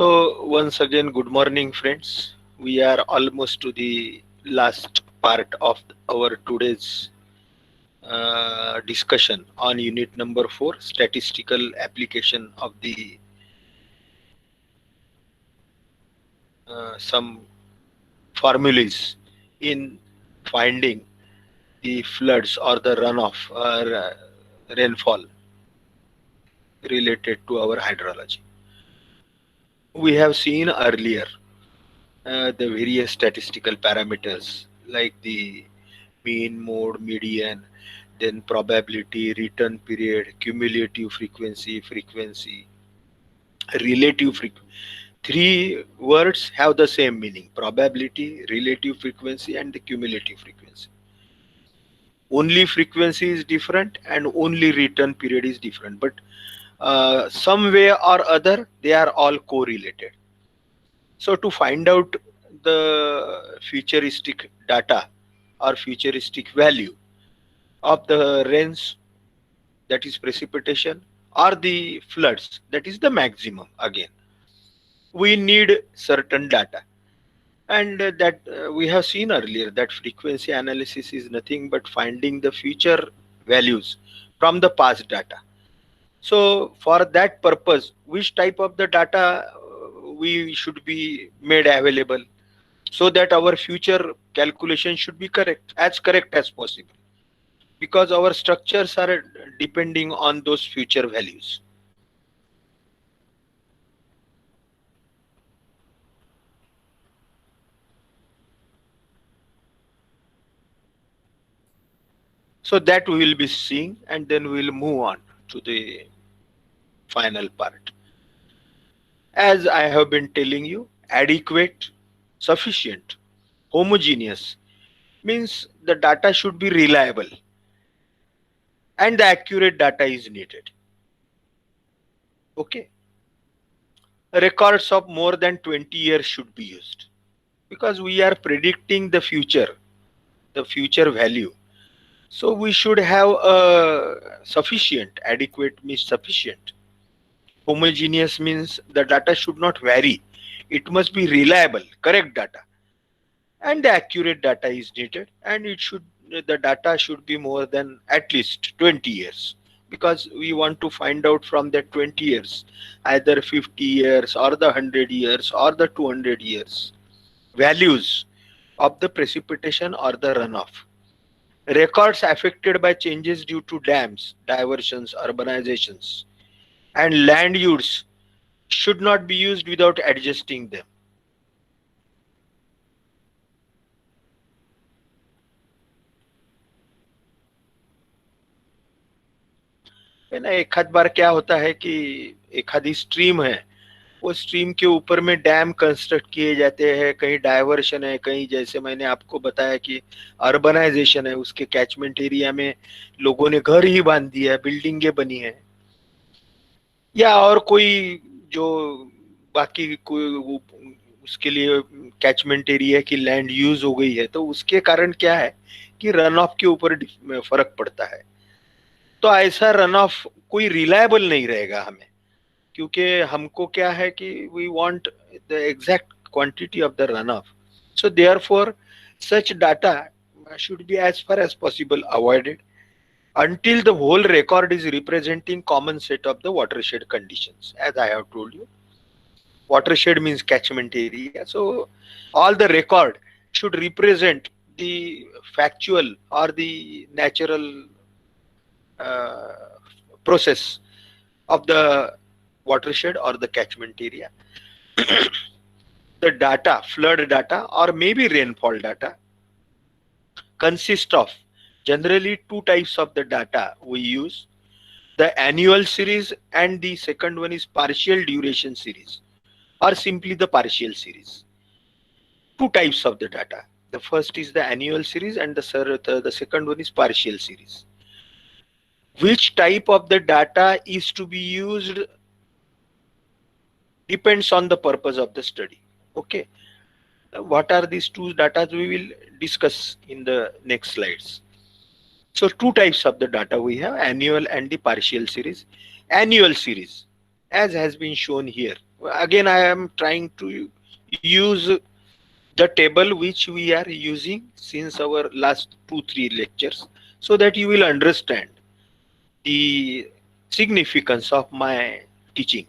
So once again, good morning, friends. We are almost to the last part of our today's discussion on unit number 4, statistical application of the some formulas in finding the floods or the runoff or rainfall related to our hydrology. We have seen earlier the various statistical parameters like the mean, mode, median, then probability, return period, cumulative frequency, relative frequency. Three words have the same meaning: probability, relative frequency, and the cumulative frequency. Only frequency is different and only return period is different, but some way or other they are all correlated. So to find out the futuristic data or futuristic value of the rains, that is precipitation, or the floods, that is the maximum, again we need certain data. And that we have seen earlier that frequency analysis is nothing but finding the future values from the past data. So for that purpose, which type of the data we should be made available, so that our future calculation should be correct as possible, because our structures are depending on those future values. So that we will be seeing, and then we will move on to the final part. As I have been telling you, adequate, sufficient, homogeneous means the data should be reliable and the accurate data is needed. Okay. Records of more than 20 years should be used because we are predicting the future value. So we should have a sufficient, adequate means sufficient. Homogeneous means the data should not vary. It must be reliable, correct data, and the accurate data is needed, and the data should be more than at least 20 years, because we want to find out from that 20 years either 50 years or the 100 years or the 200 years values of the precipitation or the runoff. Records affected by changes due to dams, diversions, urbanizations, and land use should not be used without adjusting them. है ना, एक आध बार क्या होता है कि एक आधी स्ट्रीम है, वो स्ट्रीम के ऊपर में डैम कंस्ट्रक्ट किए जाते हैं, कहीं डाइवर्शन है, कहीं जैसे मैंने आपको बताया कि अर्बनाइजेशन है, उसके कैचमेंट एरिया में लोगों ने घर ही बांध दिया है, बिल्डिंगें बनी है, या और कोई जो बाकी कोई उसके लिए कैचमेंट एरिया की लैंड यूज हो गई है, तो उसके कारण क्या है कि रन ऑफ के ऊपर फर्क पड़ता है। तो ऐसा रन ऑफ कोई रिलायबल नहीं रहेगा हमें, क्योंकि हमको क्या है कि we want the exact quantity of the runoff. So therefore such data should be as far as possible avoided until the whole record is representing common set of the watershed conditions. As I have told you, watershed means catchment area, so all the record should represent the factual or the natural process of the watershed or the catchment area. The data, flood data or maybe rainfall data, consist of generally two types of the data we use: the annual series, and the second one is partial duration series or simply the partial series. Two types of the data. The first is the annual series and the second one is partial series. Which type of the data is to be used depends on the purpose of the study. Okay. What are these two data we will discuss in the next slides. So two types of the data we have: annual and the partial series. Annual series, as has been shown here, Again, I am trying to use the table which we are using since our last 2 3 lectures, so that you will understand the significance of my teaching.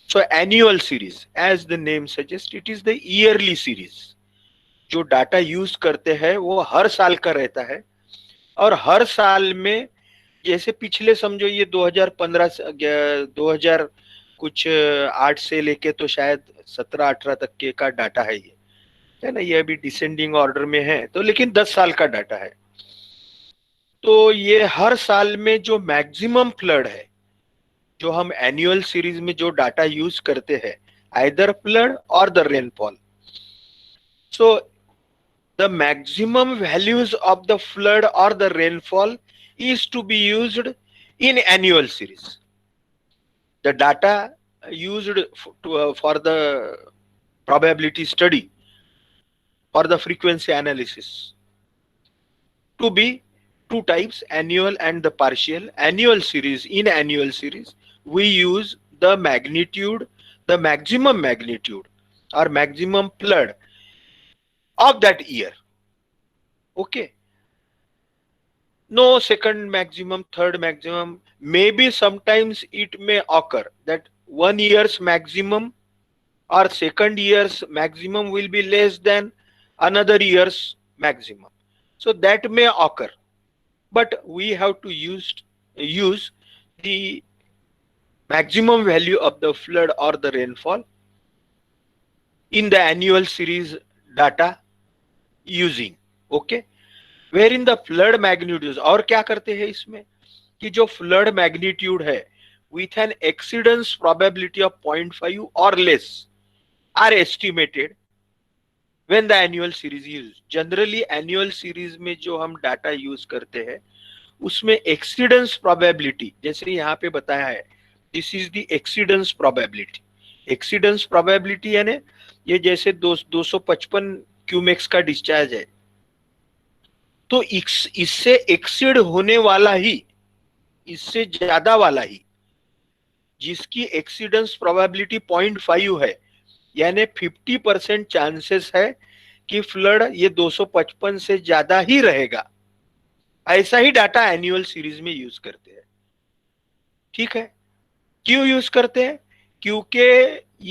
So annual series, as the name suggests, it is the yearly series. जो data use करते हैं वो हर साल का रहता है, और हर साल में, जैसे पिछले समझो ये 2015 2000 कुछ 8 से लेके तो शायद 17 18 तक के का डाटा है ना, ये अभी डिसेंडिंग ऑर्डर में है, तो लेकिन 10 साल का डाटा है। तो ये हर साल में जो मैक्सिमम फ्लड है, जो हम एनुअल सीरीज में जो डाटा यूज करते हैं, either flood or the rainfall, so the maximum values of the flood or the rainfall is to be used in annual series. The data used for the probability study or the frequency analysis to be two types, annual and the partial. Annual series, in annual series we use the magnitude, the maximum magnitude or maximum flood of that year. Okay, no second maximum, third maximum. Maybe sometimes it may occur that 1 year's maximum or second year's maximum will be less than another year's maximum, so that may occur. But we have to use the maximum value of the flood or the rainfall in the annual series data using. Okay, wherein the flood magnitudes, और क्या करते हैं इसमें कि जो flood magnitude है with an exceedance probability of 0.5 or less are estimated when the annual series is used. Generally annual series में जो हम डाटा यूज करते हैं उसमें एक्सीडेंस प्रोबेबिलिटी, जैसे यहाँ पे बताया है, this is the exceedance probability. Exceedance probability यानी ये जैसे 255 क्यूमेक्स का डिस्चार्ज है, तो इससे एक्सीड होने वाला ही, इससे ज्यादा वाला ही, जिसकी एक्सीडेंस प्रोबेबिलिटी 0.5 है, यानी 50% चांसेस है कि फ्लड ये 255 से ज्यादा ही रहेगा, ऐसा ही डाटा एनुअल सीरीज में यूज करते हैं। ठीक है, क्यों यूज करते हैं? क्योंकि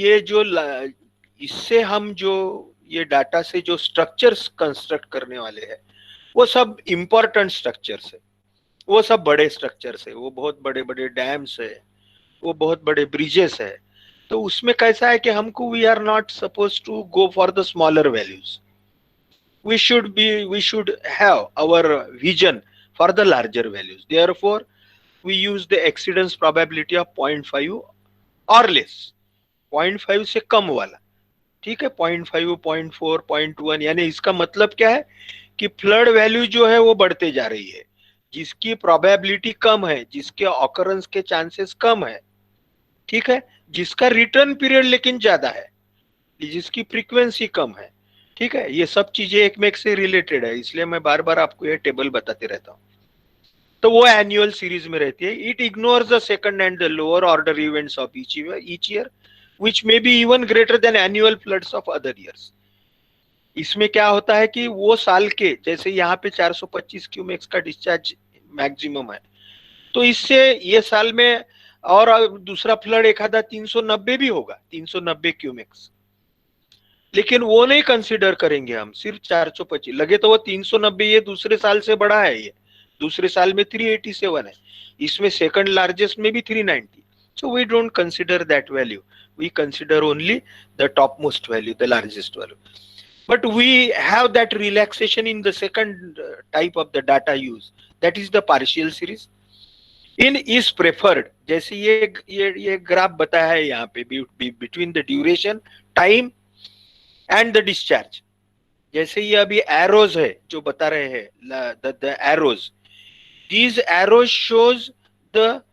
ये जो इससे हम जो ये डाटा से जो स्ट्रक्चर्स कंस्ट्रक्ट करने वाले हैं वो सब इंपॉर्टेंट स्ट्रक्चर्स है, वो सब बड़े स्ट्रक्चर्स है, वो बहुत बड़े बड़े डैम्स है, वो बहुत बड़े ब्रिजेस है। तो उसमें कैसा है कि हमको we are not suppose to go for the smaller values, we should have our vision for the larger values. Therefore we use the exceedance probability of 0.5 or less, 0.5 से कम वाला। ठीक है, 0.5, 0.4, 0.1, यानी इसका मतलब क्या है कि फ्लड वैल्यू जो है वो बढ़ते जा रही है, जिसकी प्रोबेबिलिटी कम है, जिसके ऑकरेंस के चांसेस कम है। ठीक है, जिसका रिटर्न पीरियड लेकिन ज्यादा है, जिसकी फ्रीक्वेंसी कम है। ठीक है, ये सब चीजें एक में एक से रिलेटेड है, इसलिए मैं बार बार आपको ये टेबल बताते रहता हूँ। तो वो एनुअल सीरीज में रहती है। It ignores the second and the lower order events of each year which may be even greater than annual floods of other years. इसमें क्या होता है कि वो साल के, जैसे यहाँ पे 425 क्यूमेक्स का डिस्चार्ज मैक्सिमम है, तो इससे ये साल में और दूसरा फ्लड एक आधा 390 भी होगा, 390 क्यूमेक्स, लेकिन वो नहीं कंसीडर करेंगे हम, सिर्फ 425 लगे तो वो 390 ये दूसरे साल से बड़ा है, ये दूसरे साल में 387 है, इसमें सेकंड लार्जेस्ट में भी 390, so we don't consider that value, we consider only the topmost value, the largest value. But we have that relaxation in the second type of the data use, that is the partial series. in is preferred, जैसे ये graph बताया है यहाँ पे, between the duration, time and the discharge, जैसे ये अभी arrows है जो बता रहे हैं, the arrows, these arrows shows the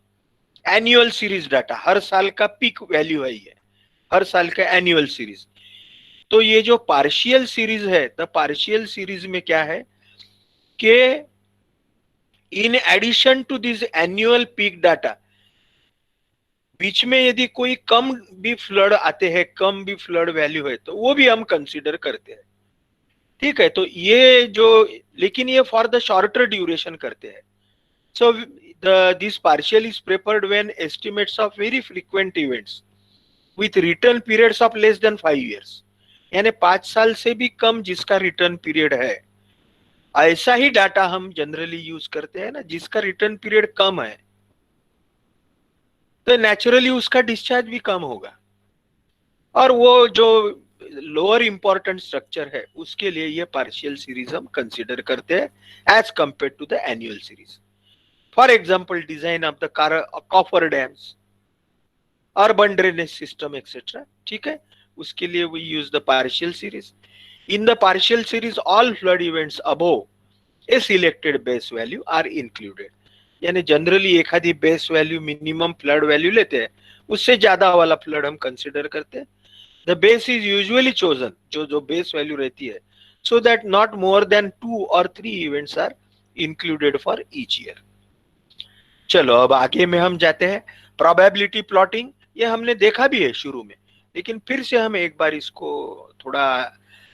annual series data, हर साल का पीक वैल्यू है ये, हर साल का एनुअल सीरीज। तो ये जो पार्शियल सीरीज है, द पार्शियल सीरीज में क्या है कि in addition to this annual peak data, बीच में यदि कोई कम भी फ्लड आते हैं, कम भी फ्लड वैल्यू है, तो वो भी हम कंसीडर करते हैं। ठीक है, तो ये जो, लेकिन ये फॉर द शॉर्टर ड्यूरेशन करते हैं। So this partial is preferred when estimates of very frequent events with return periods of less than 5 years, यानी 5 साल से भी कम जिसका रिटर्न पीरियड है, ऐसा ही डाटा हम जनरली यूज करते हैं ना, जिसका रिटर्न पीरियड कम है, तो नेचुरली उसका डिस्चार्ज भी कम होगा। और वो जो लोअर इंपॉर्टेंट स्ट्रक्चर है उसके लिए ये पार्शियल सीरीज हम कंसीडर करते हैं as compare to the annual series. For example, design of the coffer dams, urban drainage system etcetera. ठीक है, उसके लिए we use the partial series. In the partial series all flood events above a selected base value are included, यानी जनरली एक आधी base value minimum flood value लेते हैं, उससे ज्यादा वाला फ्लड हम कंसीडर करते हैं। The base is usually chosen, जो जो बेस वैल्यू रहती है, so that not more than 2 or 3 events are included for each year. चलो अब आगे में हम जाते हैं। प्रोबेबिलिटी प्लॉटिंग, ये हमने देखा भी है शुरू में, लेकिन फिर से हम एक बार इसको थोड़ा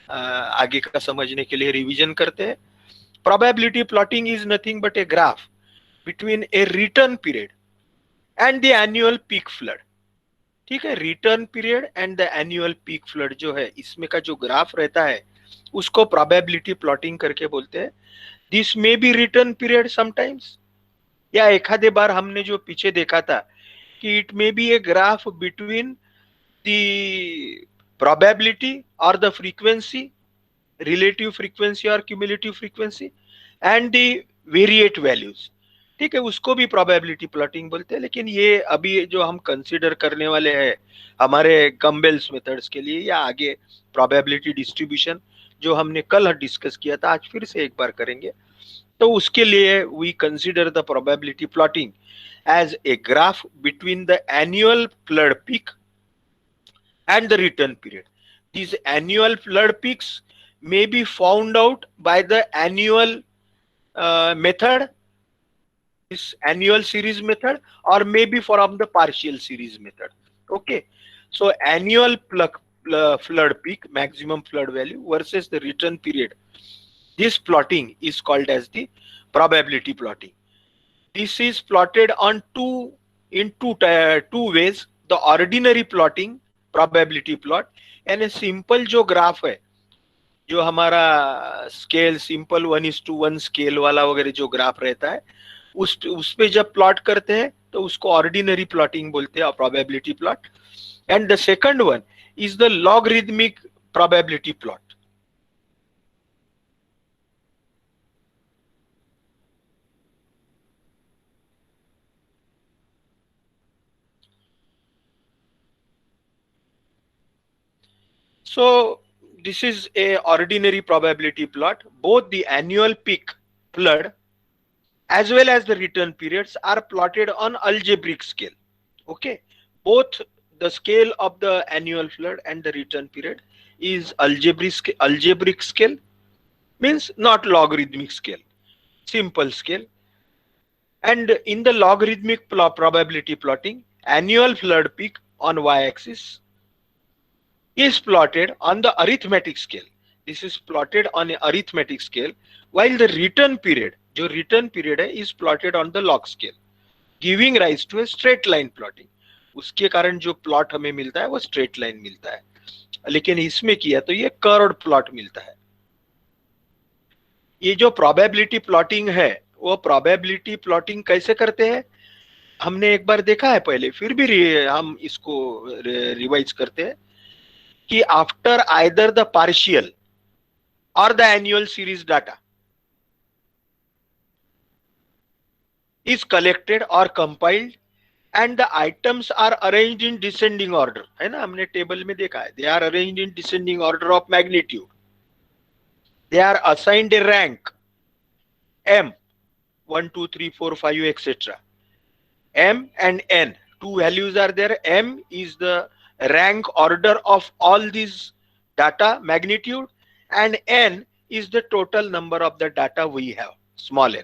आगे का समझने के लिए रिवीजन करते हैं। Probability plotting is nothing but A graph between A return period and the annual peak flood. ठीक है, return period and the annual peak flood जो है, इसमें का जो ग्राफ रहता है उसको प्रोबेबिलिटी प्लॉटिंग करके बोलते हैं। This may be return period sometimes, या एक आधे बार हमने जो पीछे देखा था कि it may be A graph between the probability और द फ्रीक्वेंसी, रिलेटिव फ्रीक्वेंसी और cumulative frequency and the variate values. ठीक है, उसको भी प्रोबेबिलिटी प्लॉटिंग बोलते हैं। लेकिन ये अभी जो हम कंसीडर करने वाले हैं हमारे गम्बेल्स मेथड्स के लिए, या आगे प्रोबेबिलिटी डिस्ट्रीब्यूशन जो हमने कल डिस्कस किया था, आज फिर से एक बार करेंगे। तो उसके लिए we consider the probability plotting as a graph between the annual flood peak and the return period. These annual flood peaks may be found out by the annual method, this annual series method, or maybe from the partial series method. Okay, so annual flood peak, maximum flood value versus the return period, this plotting is called as the probability plotting. This is plotted on two ways: the ordinary plotting, probability plot, यानी simple जो graph है, जो हमारा scale simple 1:1 scale वाला वगैरह जो graph रहता है, उस पे जब प्लॉट करते हैं तो उसको ऑर्डिनरी प्लॉटिंग बोलते हैं, probability plot. And the second one is the logarithmic probability plot. So this is a ordinary probability plot. Both the annual peak flood as well as the return periods are plotted on algebraic scale. Okay, both the scale of the annual flood and the return period is algebraic scale, means not logarithmic scale, simple scale. And in the logarithmic probability plotting, annual flood peak on y-axis is plotted on the arithmetic scale. This is plotted on an arithmetic scale, while the return period, जो return period है, is plotted on the log scale, giving rise to a straight line plotting. उसके कारण जो plot हमें मिलता है वो straight line मिलता है, लेकिन इसमें किया तो ये कर्व्ड प्लॉट मिलता है। ये जो प्रोबेबिलिटी प्लॉटिंग है, वो प्रोबेबिलिटी प्लॉटिंग कैसे करते हैं हमने एक बार देखा है पहले, फिर भी हम इसको रिवाइज करते हैं कि after either the partial or the annual series data is collected or compiled and the items are arranged in descending order, है ना, हमने टेबल में देखा है, they are arranged in descending order of magnitude, they are assigned a rank m 1 2 3 4 5 etc. M and n, two values are there. M is the rank order of all these data magnitude, and n is the total number of the data we have, small n.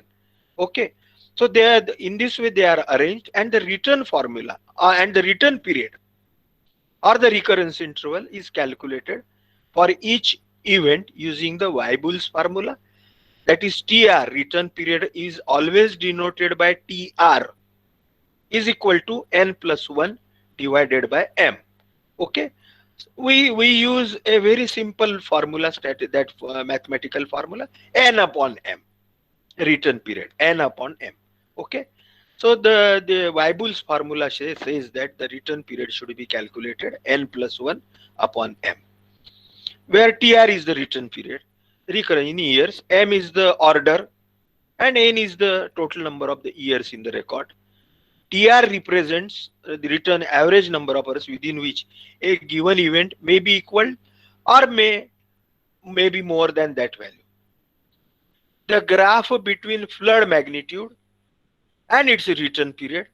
Okay, So they are, in this way they are arranged, and the return formula and the return period or the recurrence interval is calculated for each event using the Weibul's formula. That is TR, return period, is always denoted by TR is equal to n plus 1 divided by m. Okay, we use a very simple formula, that mathematical formula, n upon m, return period n upon m. Okay, so the Weibul's formula says that the return period should be calculated n plus 1 upon m, where TR is the return period, recurrent in years, m is the order, and n is the total number of the years in the record. TR represents the return average number of hours within which a given event may be equal or may be more than that value. The graph between flood magnitude and its return period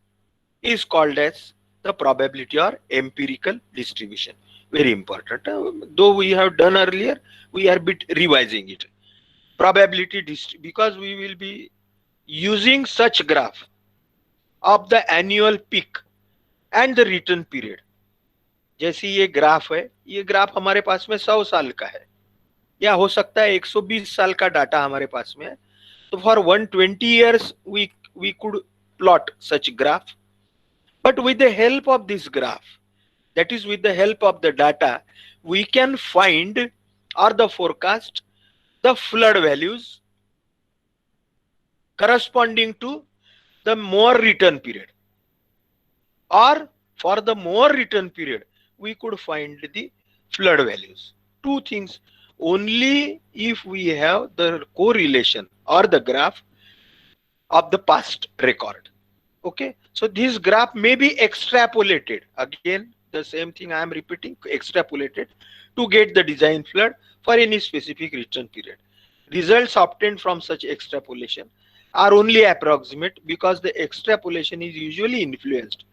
is called as the probability or empirical distribution. Very important. Though we have done earlier, we are bit revising it. Probability because we will be using such graph of the annual peak and the return period. जैसे ये graph है, ये graph हमारे पास में 100 साल का है, या हो सकता है 120 साल का डाटा हमारे पास में है. तो for 120 years we could plot such graph, but with the help of this graph, that is with the help of the data, we can find or the forecast the flood values corresponding to the more return period, or for the more return period we could find the flood values. Two things, only if we have the correlation or the graph of the past record. Okay, so this graph may be extrapolated, again the same thing I am repeating, extrapolated to get the design flood for any specific return period. Results obtained from such extrapolation are only approximate because the extrapolation is usually influenced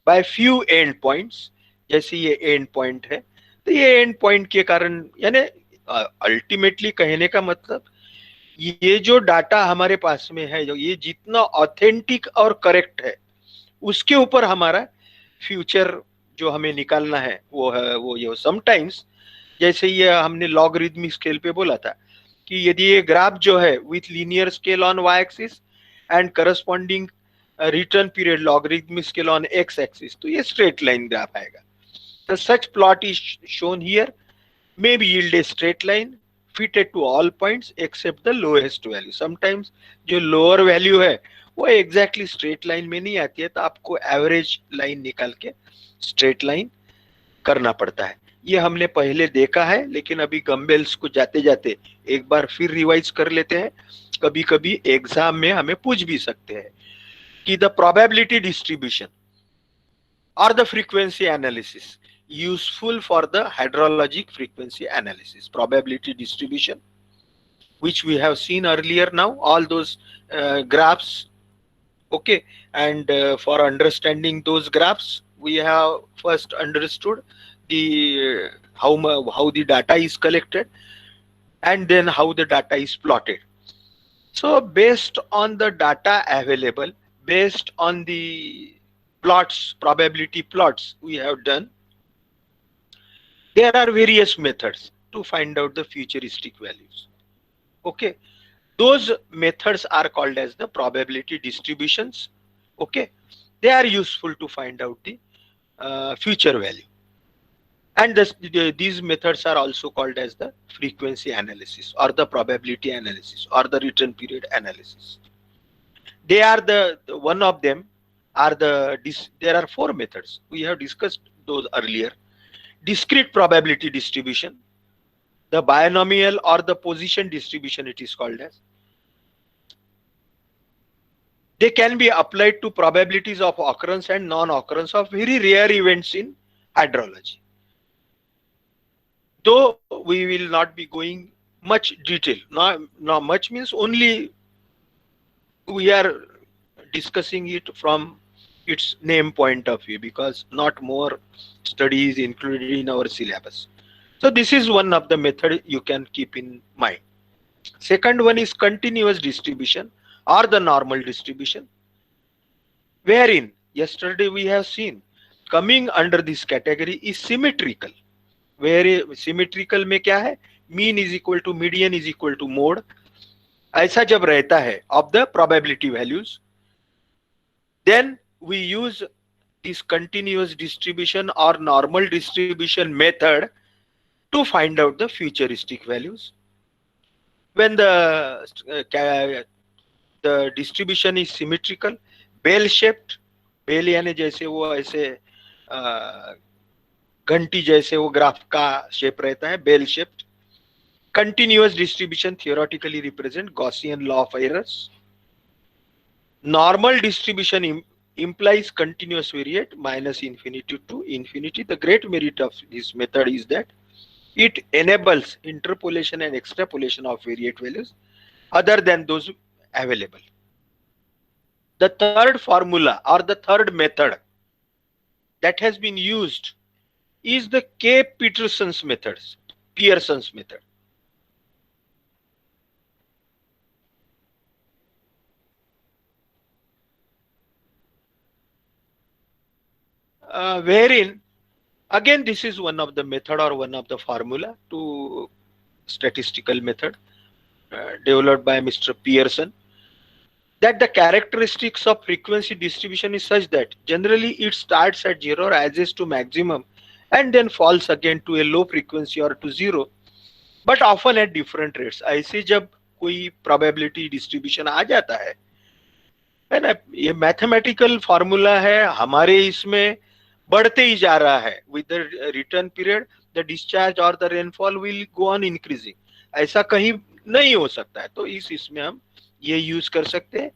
by few end points. जैसे ये and point है, तो ये and point के कारण, यानी ultimately कहने का मतलब, ये जो डाटा हमारे पास में है, जो ये जितना ऑथेंटिक और करेक्ट है, उसके ऊपर हमारा फ्यूचर जो हमें निकालना है वो है वो ये. समटाइम्स जैसे ये हमने लॉगरिथमिक स्केल पे बोला था कि यदि ये ग्राफ जो है with linear scale on y axis and corresponding return period logarithmic scale on x axis, तो ये स्ट्रेट लाइन ग्राफ आएगा. The such plot is shown here, may be yield a straight line fitted to all points except the lowest value. Sometimes जो lower value है वो exactly straight line में नहीं आती है, तो आपको average line निकाल के straight line करना पड़ता है. ये हमने पहले देखा है, लेकिन अभी गम्बेल्स को जाते जाते एक बार फिर रिवाइज कर लेते हैं. कभी कभी एग्जाम में हमें पूछ भी सकते हैं कि the probability distribution or the frequency analysis useful for the hydrologic frequency analysis, probability distribution, which we have seen earlier now, all those graphs. Okay, and for understanding those graphs, we have first understood the how the data is collected, and then how the data is plotted. So based on the data available, based on the plots, probability plots we have done, there are various methods to find out the futuristic values. Okay, those methods are called as the probability distributions. Okay, they are useful to find out the future value, and these methods are also called as the frequency analysis or the probability analysis or the return period analysis. They are one of them are there are four methods. We have discussed those earlier. Discrete probability distribution, the binomial or the position distribution it is called as. They can be applied to probabilities of occurrence and non-occurrence of very rare events in hydrology. Though we will not be going much detail, not much means only we are discussing it from its name point of view, because not more studies included in our syllabus. So this is one of the method you can keep in mind. Second one is continuous distribution or the normal distribution, wherein yesterday we have seen coming under this category is symmetrical. where symmetrical में क्या है, mean is equal to median is equal to mode, ऐसा जब रहता है of the probability values, then we use this continuous distribution or normal distribution method to find out the futuristic values. When the distribution is symmetrical, bell shaped, bell यानी जैसे वो ऐसे घंटी जैसे वो ग्राफ का शेप रहता है, bell shaped. Continuous distribution theoretically represent Gaussian law of errors. Normal distribution implies continuous variate minus infinity to infinity. The great merit of this method is that it enables interpolation and extrapolation of variate values other than those available. The third formula or the third method that has been used is the Pearson's method. Wherein again this is one of the method or one of the formula to statistical method developed by Mr. Pearson, that the characteristics of frequency distribution is such that generally it starts at 0, rises to maximum and then falls again to a low frequency or to 0, but often at different rates. ऐसे जब कोई probability distribution आ जाता है ना, ये mathematical formula है, हमारे इसमें बढ़ते ही जा रहा है. With the return period the discharge और the rainfall will go on increasing. ऐसा कहीं नहीं हो सकता है, तो इसमें हम ये यूज कर सकते हैं.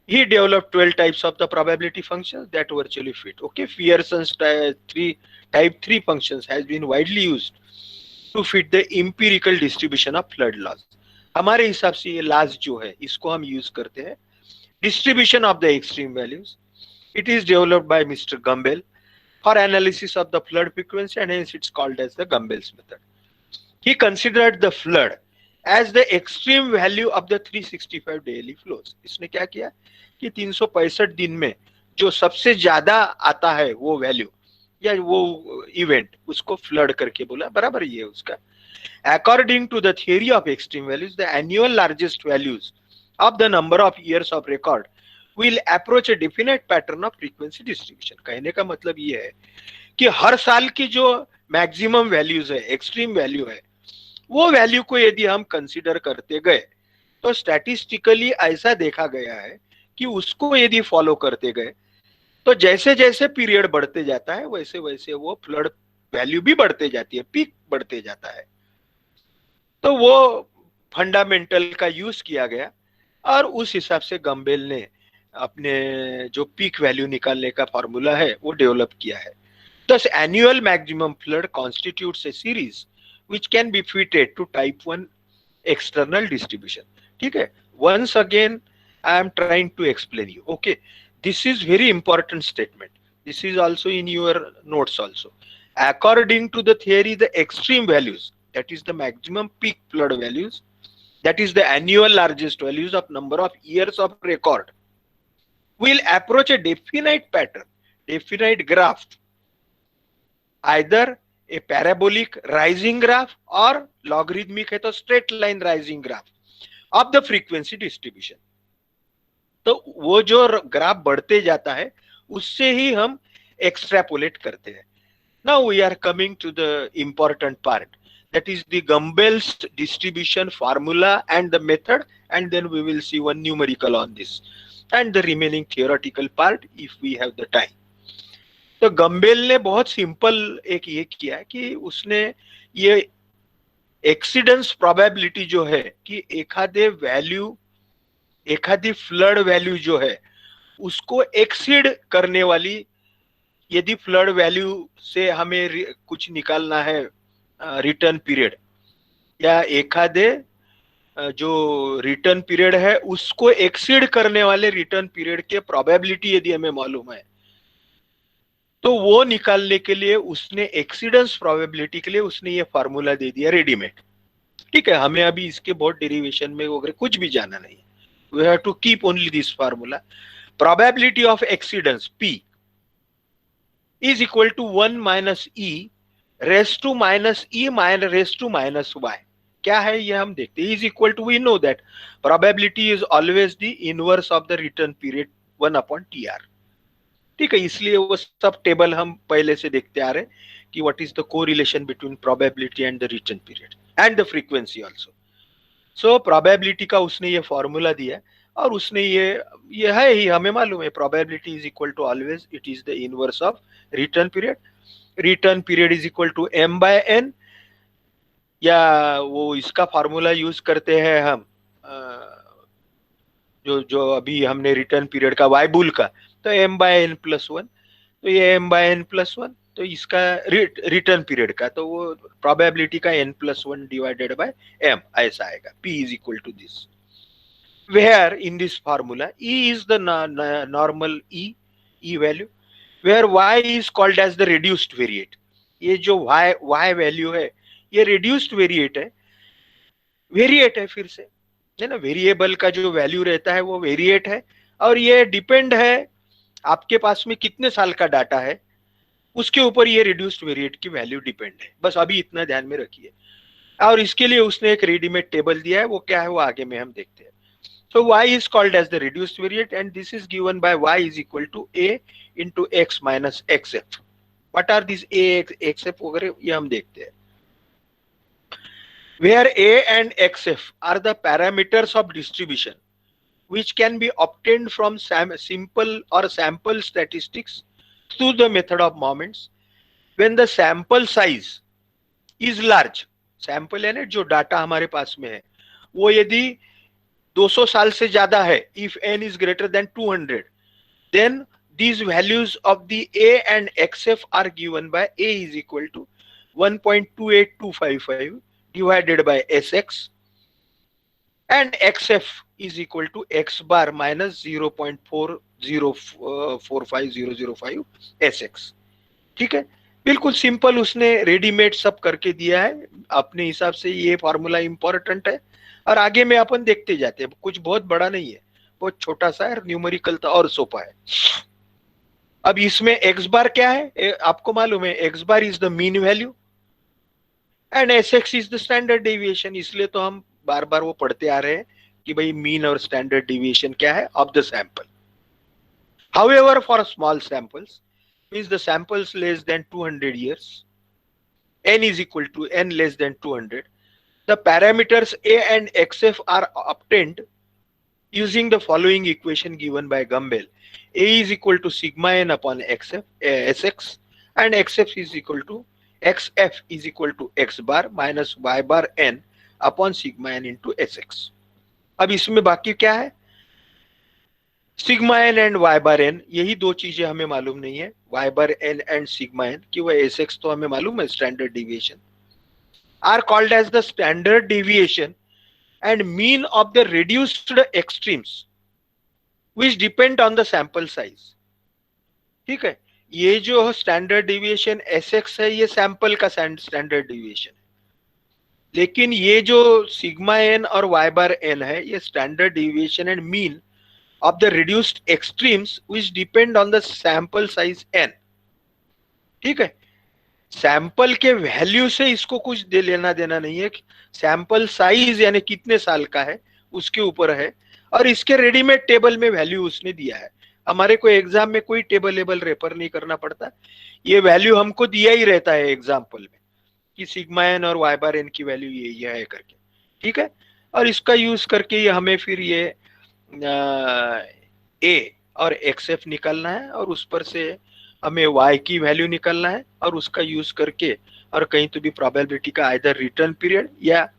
He developed 12 types of the probability functions that virtually fit. Okay, Pearson's type 3 functions has been widely used to fit the empirical distribution of flood laws. हमारे हिसाब से ये laws जो है इसको हम यूज करते हैं. Distribution of the extreme values. It is developed by Mr. Gumbel for analysis of the flood frequency, and hence it's called as the Gumbel's method. He considered the flood as the extreme value of the 365 daily flows. इसने क्या किया कि 365 दिन में जो सबसे ज्यादा आता है वो वैल्यू या वो इवेंट, उसको फ्लड करके बोला, बराबर ये उसका. According to the theory of extreme values, the annual largest values of the number of years of record will approach a definite pattern of frequency distribution. कहने का मतलब ये है कि हर साल की जो मैक्सिमम वैल्यूज है, एक्सट्रीम वैल्यू है, वो वैल्यू को यदि हम कंसीडर करते गए तो स्टैटिस्टिकली ऐसा देखा गया है कि उसको यदि फॉलो करते गए तो जैसे जैसे पीरियड बढ़ते जाता है वैसे वैसे वो फ्लड वैल्यू भी बढ़ते जाती है, पीक बढ़ते जाता है. तो वो फंडामेंटल का यूज किया गया और उस हिसाब से गंबेल ने अपने जो पीक वैल्यू निकालने का फॉर्मूला है वो डेवलप किया है. Thus annual maximum flood constitutes a series which can be fitted to type 1 external distribution. ठीक है, once again I am trying to explain you. Okay, this is very important statement. This is also in your notes also. According to the theory, the extreme values, that is the maximum peak flood values, that is the annual largest values of number of years of record, will approach a definite pattern, definite graph, either a parabolic rising graph or logarithmic है तो straight line rising graph of the frequency distribution. तो वो जो graph बढ़ते जाता है उससे ही हम एक्सट्रैपोलेट करते हैं. Now we are coming to the important part, that is the Gumbel's distribution formula and the method, and then we will see one numerical on this and the remaining theoretical part if we have the time. तो गंबेल ने बहुत simple एक ये किया कि उसने ये एक्सीडेंस probability जो है कि एखादी फ्लड वैल्यू जो है उसको एक्सीड करने वाली, यदि फ्लड वैल्यू से हमें कुछ निकालना है रिटर्न पीरियड, या एखादे जो रिटर्न पीरियड है उसको एक्सीड करने वाले रिटर्न पीरियड के प्रोबेबिलिटी यदि हमें मालूम है तो वो निकालने के लिए उसने एक्सीडेंस प्रोबेबिलिटी के लिए उसने ये फार्मूला दे दिया रेडीमेड. ठीक है, हमें अभी इसके बहुत डेरिवेशन में वगैरह कुछ भी जाना नहीं, we have to keep only this formula. Probability of exceedance P is equal to 1 minus E raised to minus E minus raised to minus Y. क्या है ये हम देखते हैं. Is equal to, we know that probability is always the inverse of the return period 1 upon t r. ठीक है, इसलिए वो सब टेबल हम पहले से देखते आ रहे कि what is the correlation between probability and the return period and the frequency also. So probability का उसने ये फॉर्मूला दिया और उसने ये है ही, हमें मालूम है probability is equal to always it is the inverse of return period. Return period is equal to m by n, या वो इसका फॉर्मूला यूज करते हैं हम जो अभी हमने रिटर्न पीरियड का वाई बुल का, तो m बाय n प्लस 1, तो ये m बाय n प्लस 1, तो इसका रिटर्न पीरियड का तो वो प्रोबेबिलिटी का n plus 1 divided by m ऐसा आएगा. p is equal to this, where in this formula e is the normal e value, where y is called as the reduced variate. ये जो y value है ये reduced variate है फिर से, है ना. वेरिएबल का जो वैल्यू रहता है वो वेरिएट है, और ये डिपेंड है आपके पास में कितने साल का डाटा है उसके ऊपर ये रिड्यूस्ड वेरिएट की वैल्यू डिपेंड है. बस अभी इतना ध्यान में रखिए. और इसके लिए उसने एक रेडीमेड टेबल दिया है, वो क्या है वो आगे में हम देखते हैं. So y is called as the reduced variate and this is given by y is equal to a into x minus xf. What are these a, xf वगैरह ये हम देखते हैं. Where a and xf are the parameters of distribution which can be obtained from simple or sample statistics through the method of moments. When the sample size is large, sample है ना जो data हमारे पास में है वो यदि 200 साल से ज्यादा है, if n is greater than 200, then these values of the a and xf are given by a is equal to 1.28255 divided by sx and xf is equal to x bar minus 0.4045005 sx. ठीक है, बिल्कुल simple उसने readymade सब करके दिया है अपने हिसाब से. ये फॉर्मूला इंपॉर्टेंट है और आगे में अपन देखते जाते हैं. कुछ बहुत बड़ा नहीं है, बहुत छोटा सा है, न्यूमेरिकल था और सोपा है. अब इसमें x बार क्या है आपको मालूम है. x bar is the mean value and sx is the standard deviation. इसलिए तो हम बार बार वो पढ़ते आ रहे हैं कि भाई मीन और स्टैंडर्ड डेविएशन क्या है of the sample. However for small samples means the samples less than 200 years, n is equal to n less than 200, the parameters a and xf are obtained using the following equation given by Gumbel. A is equal to sigma n upon xf, sx, and xf is equal to x bar minus y bar n upon sigma n into sx. अब इसमें बाकी क्या है, sigma n and y bar n, यही दो चीजें हमें मालूम नहीं है. Y bar n and sigma n कि वह एस एक्स तो हमें मालूम है standard deviation, are called as the standard deviation and mean of the reduced extremes which depend on the sample size. ठीक है, ये जो स्टैंडर्ड डिविएशन एस एक्स है ये सैंपल का स्टैंडर्ड डिविएशन है, लेकिन ये जो सिग्मा एन और वाई बार एन है ये standard deviation and mean of the reduced extremes which depend on the sample size n. ठीक है, सैंपल के वैल्यू से इसको कुछ दे लेना देना नहीं है. सैंपल साइज यानी कितने साल का है उसके ऊपर है, और इसके रेडीमेड टेबल में वैल्यू उसने दिया है. हमारे को एग्जाम में कोई टेबल लेबल रेफर नहीं करना पड़ता, ये वैल्यू हमको दिया ही रहता है एग्जाम्पल में कि सिग्मा एन और वाई बार एन की वैल्यू ये है करके. ठीक है, और इसका यूज करके ये हमें फिर ये ए और एक्सएफ निकालना है और उस पर से हमें वाई की वैल्यू निकालना है और उसका यूज करके और कहीं तो भी प्रोबेबिलिटी का आइदर रिटर्न पीरियड या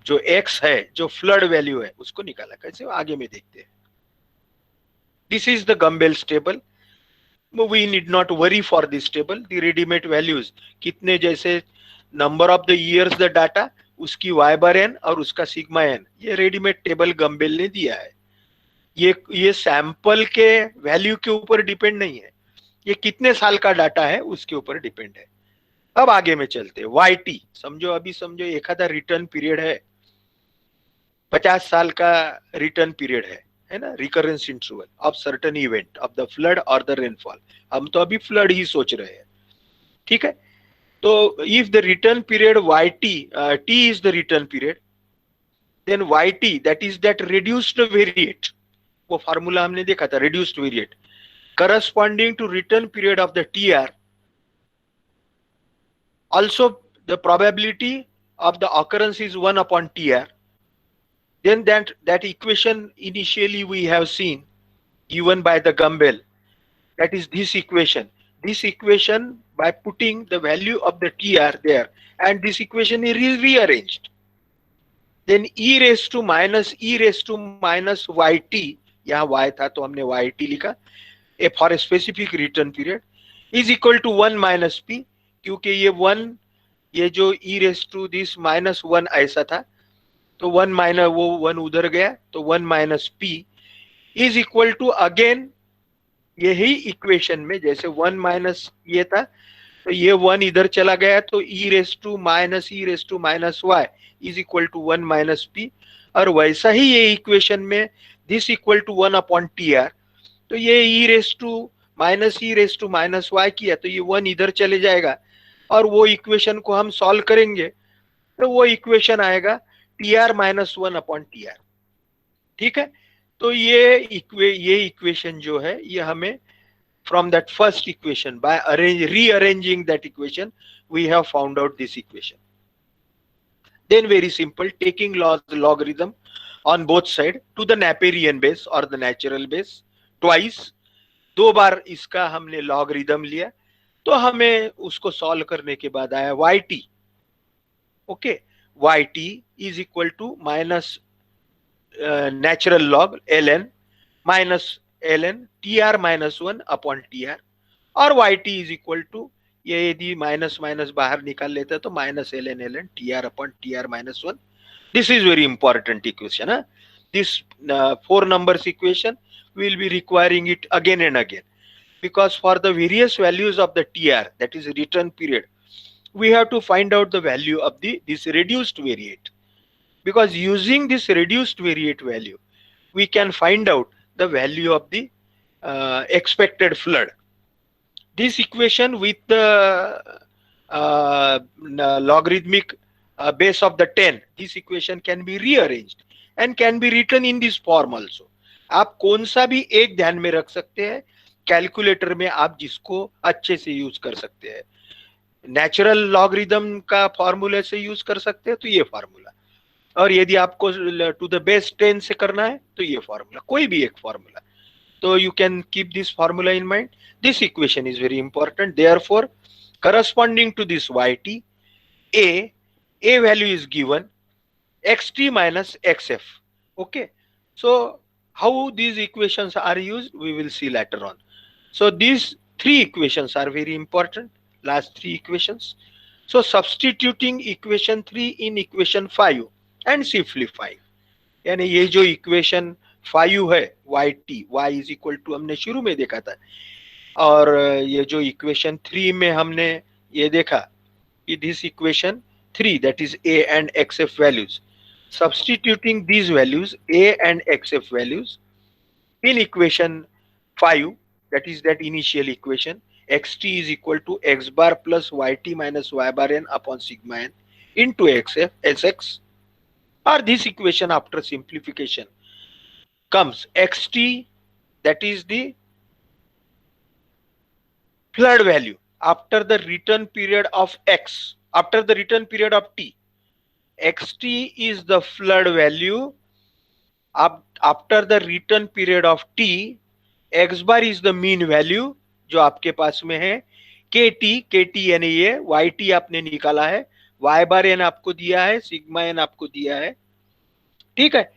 जो एक्स है जो फ्लड वैल्यू है उसको निकाला. कैसे आगे में देखते हैं. This is the Gumbel's table. We need not worry for this table. The readymade values कितने, जैसे number of the years the data, उसकी वाई बार एन और उसका सिग्मा एन, ये रेडीमेड टेबल गम्बेल ने दिया है. ये सैंपल के वैल्यू के ऊपर डिपेंड नहीं है, ये कितने साल का डाटा है उसके ऊपर डिपेंड है. अब आगे में चलते हैं. वाई टी समझो, अभी समझो एक आधा रिटर्न पीरियड है 50 साल का रिटर्न पीरियड है ना, recurrence interval of certain event of the flood or the rainfall. हम तो अभी फ्लड ही सोच रहे हैं, ठीक है। तो if the return period y t, t is the return period, then y t that is that reduced variate, वो फार्मूला हमने देखा था, reduced variate corresponding to return period of the TR. Also, the probability of the occurrence is 1 upon TR. Then that equation initially we have seen given by the Gumbel, that is this equation. This equation, by putting the value of the TR there, and this equation is rearranged. Then e raised to minus yt, यहाँ y था तो हमने yt लिखा, for a specific return period is equal to 1 minus p, क्योंकि ये 1, ये जो e raised to this minus 1 ऐसा था, तो 1 माइनस वो 1 उधर गया, तो 1 minus p is equal to again यही इक्वेशन में जैसे 1 माइनस ये था, तो ये 1 इधर चला गया, तो e raised to minus y is equal to 1 minus p, और वैसा ही ये इक्वेशन में this equal to 1 upon tr, तो ये e raised to minus y किया, तो ये 1 इधर चले जाएगा, और वो इक्वेशन को हम सॉल्व करेंगे तो वो इक्वेशन आएगा tr minus 1 upon tr, ठीक है। तो ये इक्वेशन जो है ये हमें from that first equation, by rearranging that equation, we have found out this equation. Then very simple, taking logarithm on both side to the Naperian base or the natural base twice, 2 बार इसका हमने logarithm लिया, तो हमें उसको solve करने के बाद आया yt, okay, yt is equal to minus natural log ln minus ln tr minus 1 upon tr, और yt इज इक्वल टू, ये यदि माइनस माइनस बाहर निकाल लेते तो minus ln tr upon tr minus 1. This is very important equation. This 4 numbers equation we will be requiring it again and again, because for the various values of the TR, that is return period, we have to find out the value of this reduced variate, because using this reduced variate value we can find out the value of the expected flood. This equation with the logarithmic base of the 10, this equation can be rearranged and can be written in this form also. आप कौन सा भी एक ध्यान में रख सकते हैं, कैलकुलेटर में आप जिसको अच्छे से यूज कर सकते हैं, नेचुरल लॉगरिदम का फॉर्मूला से यूज कर सकते हैं तो ये फॉर्मूला, और यदि आपको टू द बेस 10 से करना है तो ये फॉर्मूला, कोई भी एक फॉर्मूला, तो you can keep this formula in mind. This equation is very important. Therefore corresponding to this yt, a value is given xt minus xf. Okay, so how these equations are used we will see later on. So these 3 equations are very important, last 3 equations. So substituting equation 3 in equation 5 and simplifying, यानी ये जो equation 5 है yt, y is equal to हमने शुरू में देखा था, और ये जो equation 3 में हमने ये देखा कि this equation 3, that is a and xf values, substituting these values a and xf values in equation 5, that is that initial equation, xt is equal to x bar plus yt minus y bar n upon sigma n into xf sx, or this equation after simplification comes xt, that is the flood value after the return period of x, after the return period of t. xt is the flood value after the return period of t. x bar is the mean value जो आपके पास में है, kt यानी ये yt आपने निकाला है, y bar n आपको दिया है, सिग्मा n आपको दिया है, ठीक है,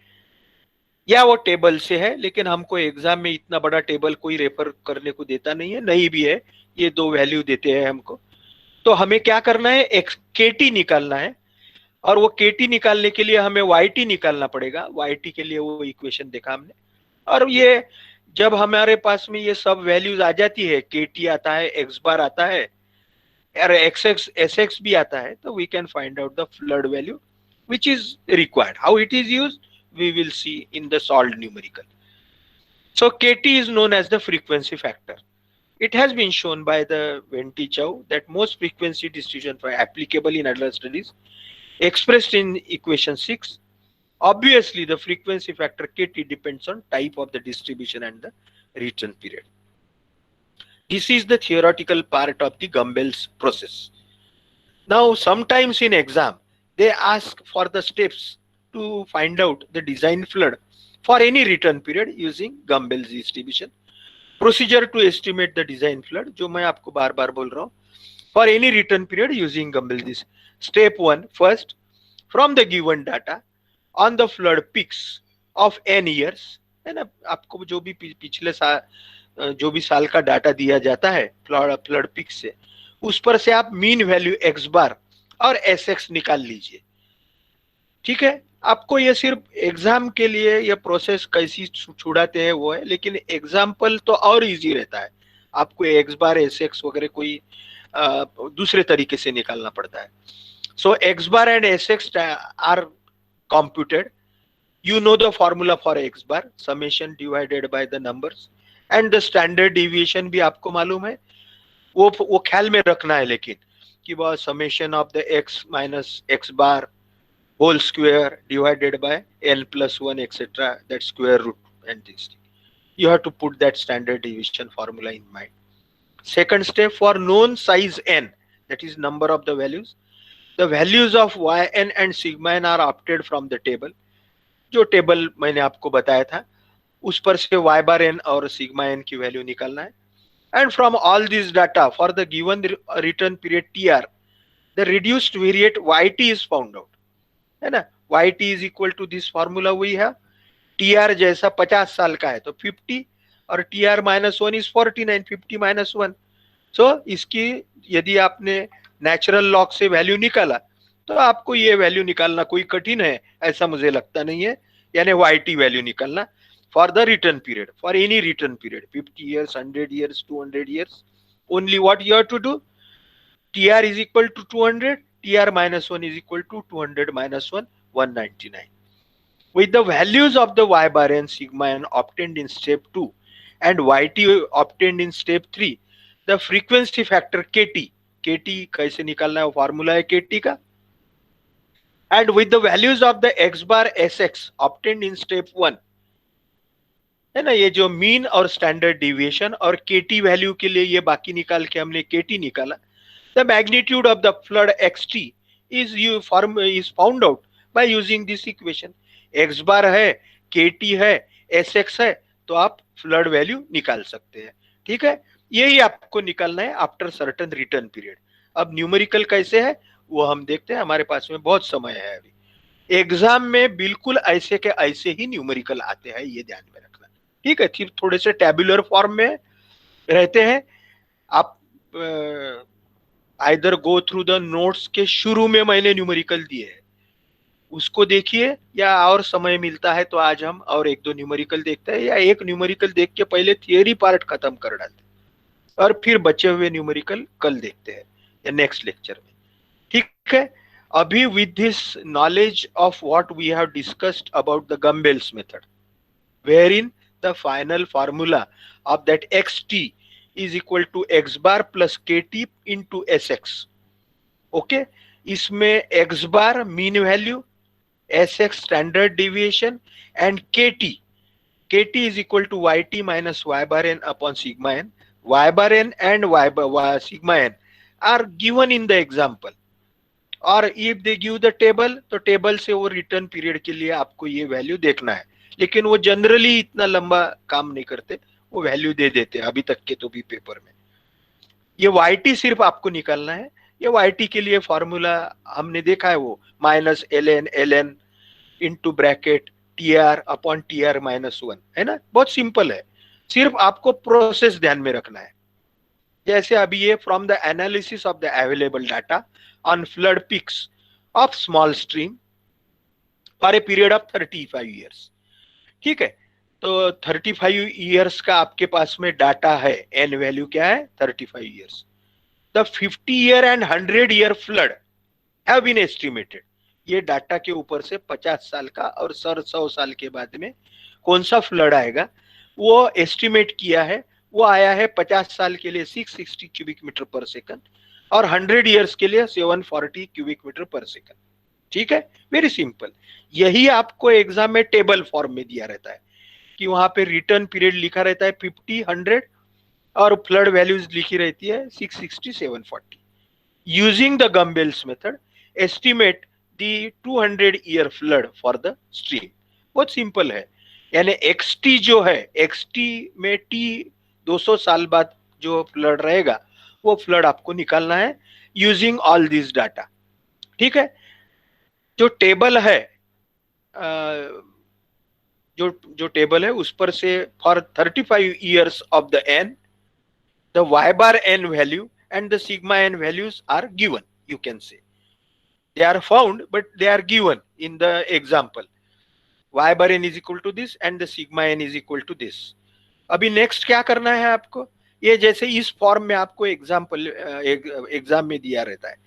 या वो टेबल से है, लेकिन हमको एग्जाम में इतना बड़ा टेबल कोई रेफर करने को देता नहीं है, नहीं भी है, ये 2 वैल्यू देते हैं हमको. तो हमें क्या करना है, kt निकालना है, और वो kt निकालने के लिए हमें yt निकालना पड़ेगा. yt के लिए वो इक्वेशन देखा हमने, और ये जब हमारे पास में ये सब वैल्यूज आ जाती है, kt आता है, x बार आता है, और xx भी आता है, तो we can find out the flood value which is required. How it is used we will see in the solved numerical. So KT is known as the frequency factor. It has been shown by the Venti Chow that most frequency distribution are applicable in advanced studies expressed in equation 6. Obviously, the frequency factor KT depends on type of the distribution and the return period. This is the theoretical part of the Gumbel's process. Now, sometimes in exam, they ask for the steps to find out the design flood for any return period using Gumbel's distribution. Procedure to estimate the design flood, जो मैं आपको बार बार बोल रहा हूँ, for any return period using Gumbel's. Step 1, first, from the given data on the flood peaks of n years, है ना, आपको जो भी पिछले साल जो भी साल का डाटा दिया जाता है फ्लड पिक से, उस पर से आप मीन वैल्यू एक्स बार और एस एक्स निकाल लीजिए. ठीक है, आपको ये सिर्फ एग्जाम के लिए ये प्रोसेस कैसी छुड़ाते हैं वो है, लेकिन एग्जाम्पल तो और इजी रहता है. आपको एक्स बार एस एक्स वगैरह कोई दूसरे तरीके से निकालना पड़ता है. So X bar and S X are computed. You know the formula for x bar, summation divided by the numbers, and the standard deviation भी आपको मालूम है. वो ख्याल में रखना है लेकिन कि वह summation of the x minus x bar whole square divided by n plus 1 etc. that square root and this thing. You have to put that standard deviation formula in mind. Second step, for known size n, that is number of the values, the values of yn and sigma n are opted from the table. जो table मैंने आपको बताया था उस पर से y bar n और sigma n की वैल्यू निकालना है. And from all this data for the given return period TR, the reduced variate YT is found out. है ना, YT is equal to this formula we have. TR जैसा 50 साल का है तो 50 और TR minus 1 is 49, 50 minus 1. So इसकी यदि आपने नेचुरल लॉग से वैल्यू निकाला तो आपको ये वैल्यू निकालना कोई कठिन है ऐसा मुझे लगता नहीं है. यानी YT वैल्यू निकालना for the return period, for any return period, 50 years, 100 years, 200 years. Only what you have to do, TR is equal to 200, TR minus 1 is equal to 200 minus 1, 199. With the values of the y bar and sigma n obtained in step 2 and YT obtained in step 3, the frequency factor KT कैसे निकालना है, वो formula है KT का. And with the values of the x bar sx obtained in step 1, है ना, ये जो मीन और स्टैंडर्ड डिविएशन और KT वैल्यू के लिए ये बाकी निकाल के हमने KT निकाला. The magnitude of the flood XT is found out by using this equation. x बार है, KT है, sx है, तो आप फ्लड वैल्यू निकाल सकते हैं. ठीक है, यही आपको निकालना है आफ्टर सर्टेन रिटर्न पीरियड. अब न्यूमेरिकल कैसे है वो हम देखते हैं, हमारे पास में बहुत समय है अभी. एग्जाम में बिल्कुल ऐसे के ऐसे ही न्यूमेरिकल आते हैं, ये ध्यान में रखना. ठीक है, फिर थोड़े से टेबुलर फॉर्म में रहते हैं. आप either go through the notes के शुरू में मैंने न्यूमेरिकल दिए हैं उसको देखिए, या और समय मिलता है तो आज हम और एक दो न्यूमेरिकल देखते हैं, या एक न्यूमेरिकल देख के पहले थियरी पार्ट खत्म कर डालते हैं और फिर बचे हुए न्यूमेरिकल कल देखते हैं या नेक्स्ट लेक्चर में. ठीक है, अभी with this knowledge of what we have discussed about the Gumbel's method, wherein the final formula of that xt is equal to x bar plus kt into sx. Okay, इसमें x bar mean value, sx standard deviation and kt is equal to yt minus y bar n upon sigma n. y bar n and sigma n are given in the example, और if they give the table तो table से वो return period के लिए आपको ये value देखना है, लेकिन वो जनरली इतना लंबा काम नहीं करते, वो वैल्यू दे देते हैं अभी तक के तो भी पेपर में. ये YT सिर्फ आपको निकालना है. ये YT के लिए फॉर्मूला हमने देखा है, वो minus ln into bracket TR upon TR minus 1 है ना, बहुत सिंपल है. सिर्फ आपको प्रोसेस ध्यान में रखना है. जैसे अभी ये from the analysis of the available data on flood peaks of small stream for a period of 35 years. ठीक है, तो 35 ईयर्स का आपके पास में डाटा है, एन वैल्यू क्या है 35 years. The 50 year and 100 year flood have been estimated. ये डाटा के ऊपर से 50 साल का और 100 साल के बाद में कौन सा फ्लड आएगा वो एस्टिमेट किया है। वो आया है 50 साल के लिए 660 क्यूबिक मीटर पर सेकंड और 100 ईयर्स के लिए 740 क्यूबिक मीटर पर सेकंड। ठीक है, वेरी सिंपल। यही आपको एग्जाम में टेबल फॉर्म में दिया रहता है कि वहां पे रिटर्न पीरियड लिखा रहता है 50, 100 और फ्लड वैल्यूज लिखी रहती है 660, 740। Using the Gumbel's method estimate the 200 year flood for the stream. बहुत सिंपल है। यानी एक्सटी जो है, एक्सटी में टी 200 साल बाद जो फ्लड रहेगा वो फ्लड आपको निकालना है यूजिंग ऑल दिस डाटा। ठीक है, जो टेबल है जो जो टेबल है उस पर से for 35 years of the n the y bar n value and the sigma n values are given. You can say they are found but they are given in the example. Y bar n is equal to this and the sigma n is equal to this. अभी next क्या करना है आपको, ये जैसे इस form में आपको एग्जाम में दिया रहता है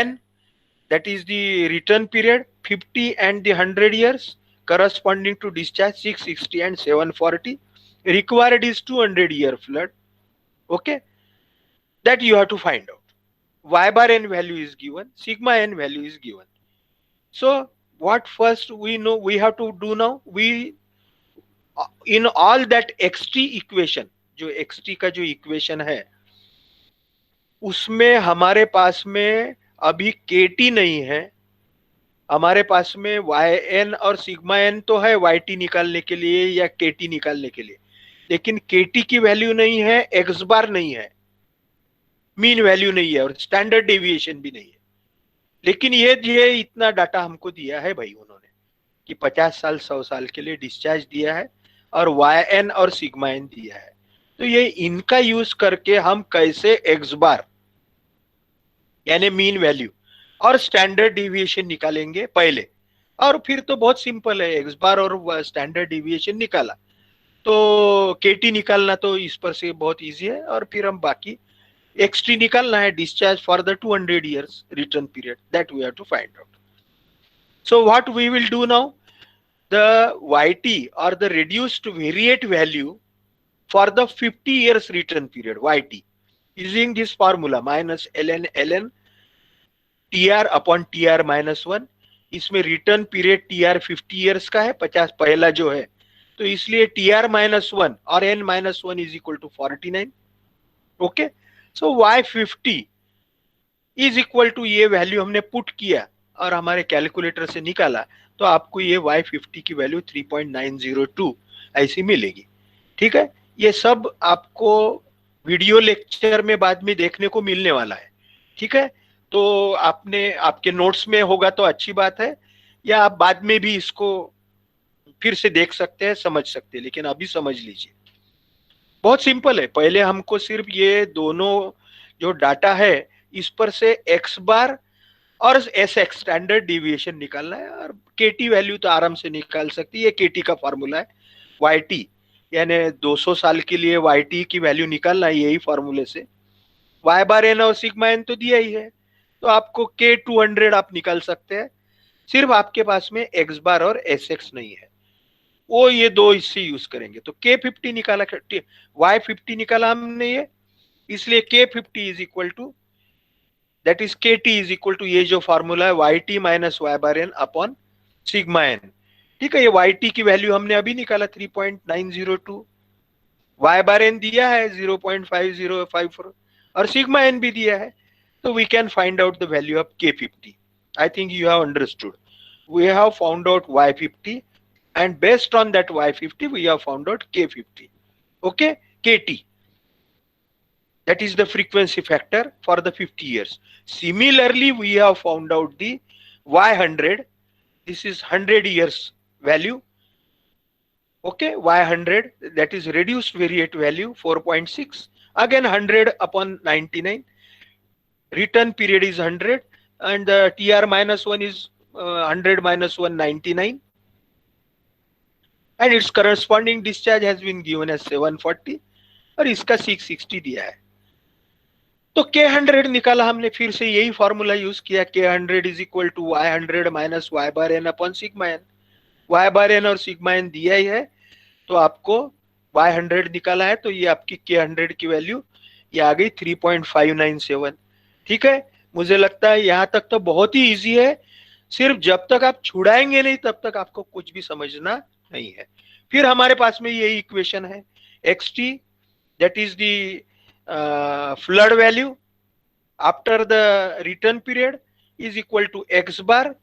n that is the return period 50 and the 100 years corresponding to discharge 660 and 740, required is 200 year flood. Okay, that you have to find out. Y bar n value is given, sigma n value is given. So what first we know we have to do now, we in all that xt equation, जो xt का जो equation है उसमें हमारे पास में अभी kt नहीं है, हमारे पास में yn और सिग्मा n तो है yt निकालने के लिए या kt निकालने के लिए, लेकिन kt की वैल्यू नहीं है, x बार नहीं है, मीन वैल्यू नहीं है और स्टैंडर्ड डेविएशन भी नहीं है। लेकिन ये इतना डाटा हमको दिया है भाई उन्होंने कि 50 साल 100 साल के लिए डिस्चार्ज दिया है और yn और सिग्मा n दिया है। तो ये इनका यूज करके हम कैसे x बार यानी मीन वैल्यू और स्टैंडर्ड डेविएशन निकालेंगे पहले, और फिर तो बहुत सिंपल है, x बार और स्टैंडर्ड डेविएशन निकाला तो kt निकालना तो इस पर से बहुत इजी है, और फिर हम बाकी xt निकालना है, discharge for the 200 years return period, that we have to find out. So what we will do now, the yt or the reduced variate value for the 50 years return period yt, using this formula minus ln ln tr upon tr minus 1, इसमें return period tr 50 years का है, 50 पहला जो है, तो इसलिए tr minus 1 और n minus 1 is equal to 49. Okay, so y50 is equal to, ये वैल्यू हमने पुट किया और हमारे कैलकुलेटर से निकाला तो आपको ये y50 की वैल्यू 3.902 ऐसी मिलेगी। ठीक है, ये सब आपको वीडियो लेक्चर में बाद में देखने को मिलने वाला है। ठीक है, तो आपने आपके नोट्स में होगा तो अच्छी बात है, या आप बाद में भी इसको फिर से देख सकते हैं, समझ सकते हैं, लेकिन अभी समझ लीजिए बहुत सिंपल है। पहले हमको सिर्फ ये दोनों जो डाटा है इस पर से x बार और sx स्टैंडर्ड डेविएशन निकालना है, और kt वैल्यू तो आराम से निकाल सकती है, kt का फॉर्मूला है yt, यानी 200 साल के लिए yt की वैल्यू निकालना है यही फॉर्मूले से। y बार n और सिग्मा n तो दिया ही है, तो आपको k 200 आप निकाल सकते हैं, सिर्फ आपके पास में x बार और sx नहीं है, वो ये दो इससे यूज करेंगे। तो k50 निकाला, y50 निकाला हमने ये, इसलिए k50 is equal to, that is kt is equal to ये जो फॉर्मूला है yt minus y bar n upon sigma n। ठीक है, ये yt की वैल्यू हमने अभी निकाला 3.902, y बार n दिया है 0.5054 और सिग्मा n भी दिया है, तो we can find out the value of k50। I think you have understood. We have found out y50 and based on that y50 we have found out k50. Okay, kt, that is the frequency factor for the 50 years. Similarly we have found out the y100, this is 100 years value. Okay, y100, that is reduced variate value 4.6, again 100 upon 99, return period is 100 and the tr minus 1 is 100 minus 1 99, and its corresponding discharge has been given as 740 और इसका 660 दिया है। तो K100 निकाला हमने, फिर से यही फॉर्मूला यूज किया, K100 is equal to Y100 minus y bar n upon sigma n. Y bar N और सिग्मा एन दिया ही है, तो आपको Y100 निकाला है, तो ये आपकी K100 की वैल्यू ये आ गई 3.597। ठीक है, मुझे लगता है यहाँ तक तो बहुत ही इजी है। सिर्फ जब तक आप छुड़ाएंगे नहीं तब तक आपको कुछ भी समझना नहीं है। फिर हमारे पास में ये इक्वेशन है xt, that is the flood value after the return period is equal to x bar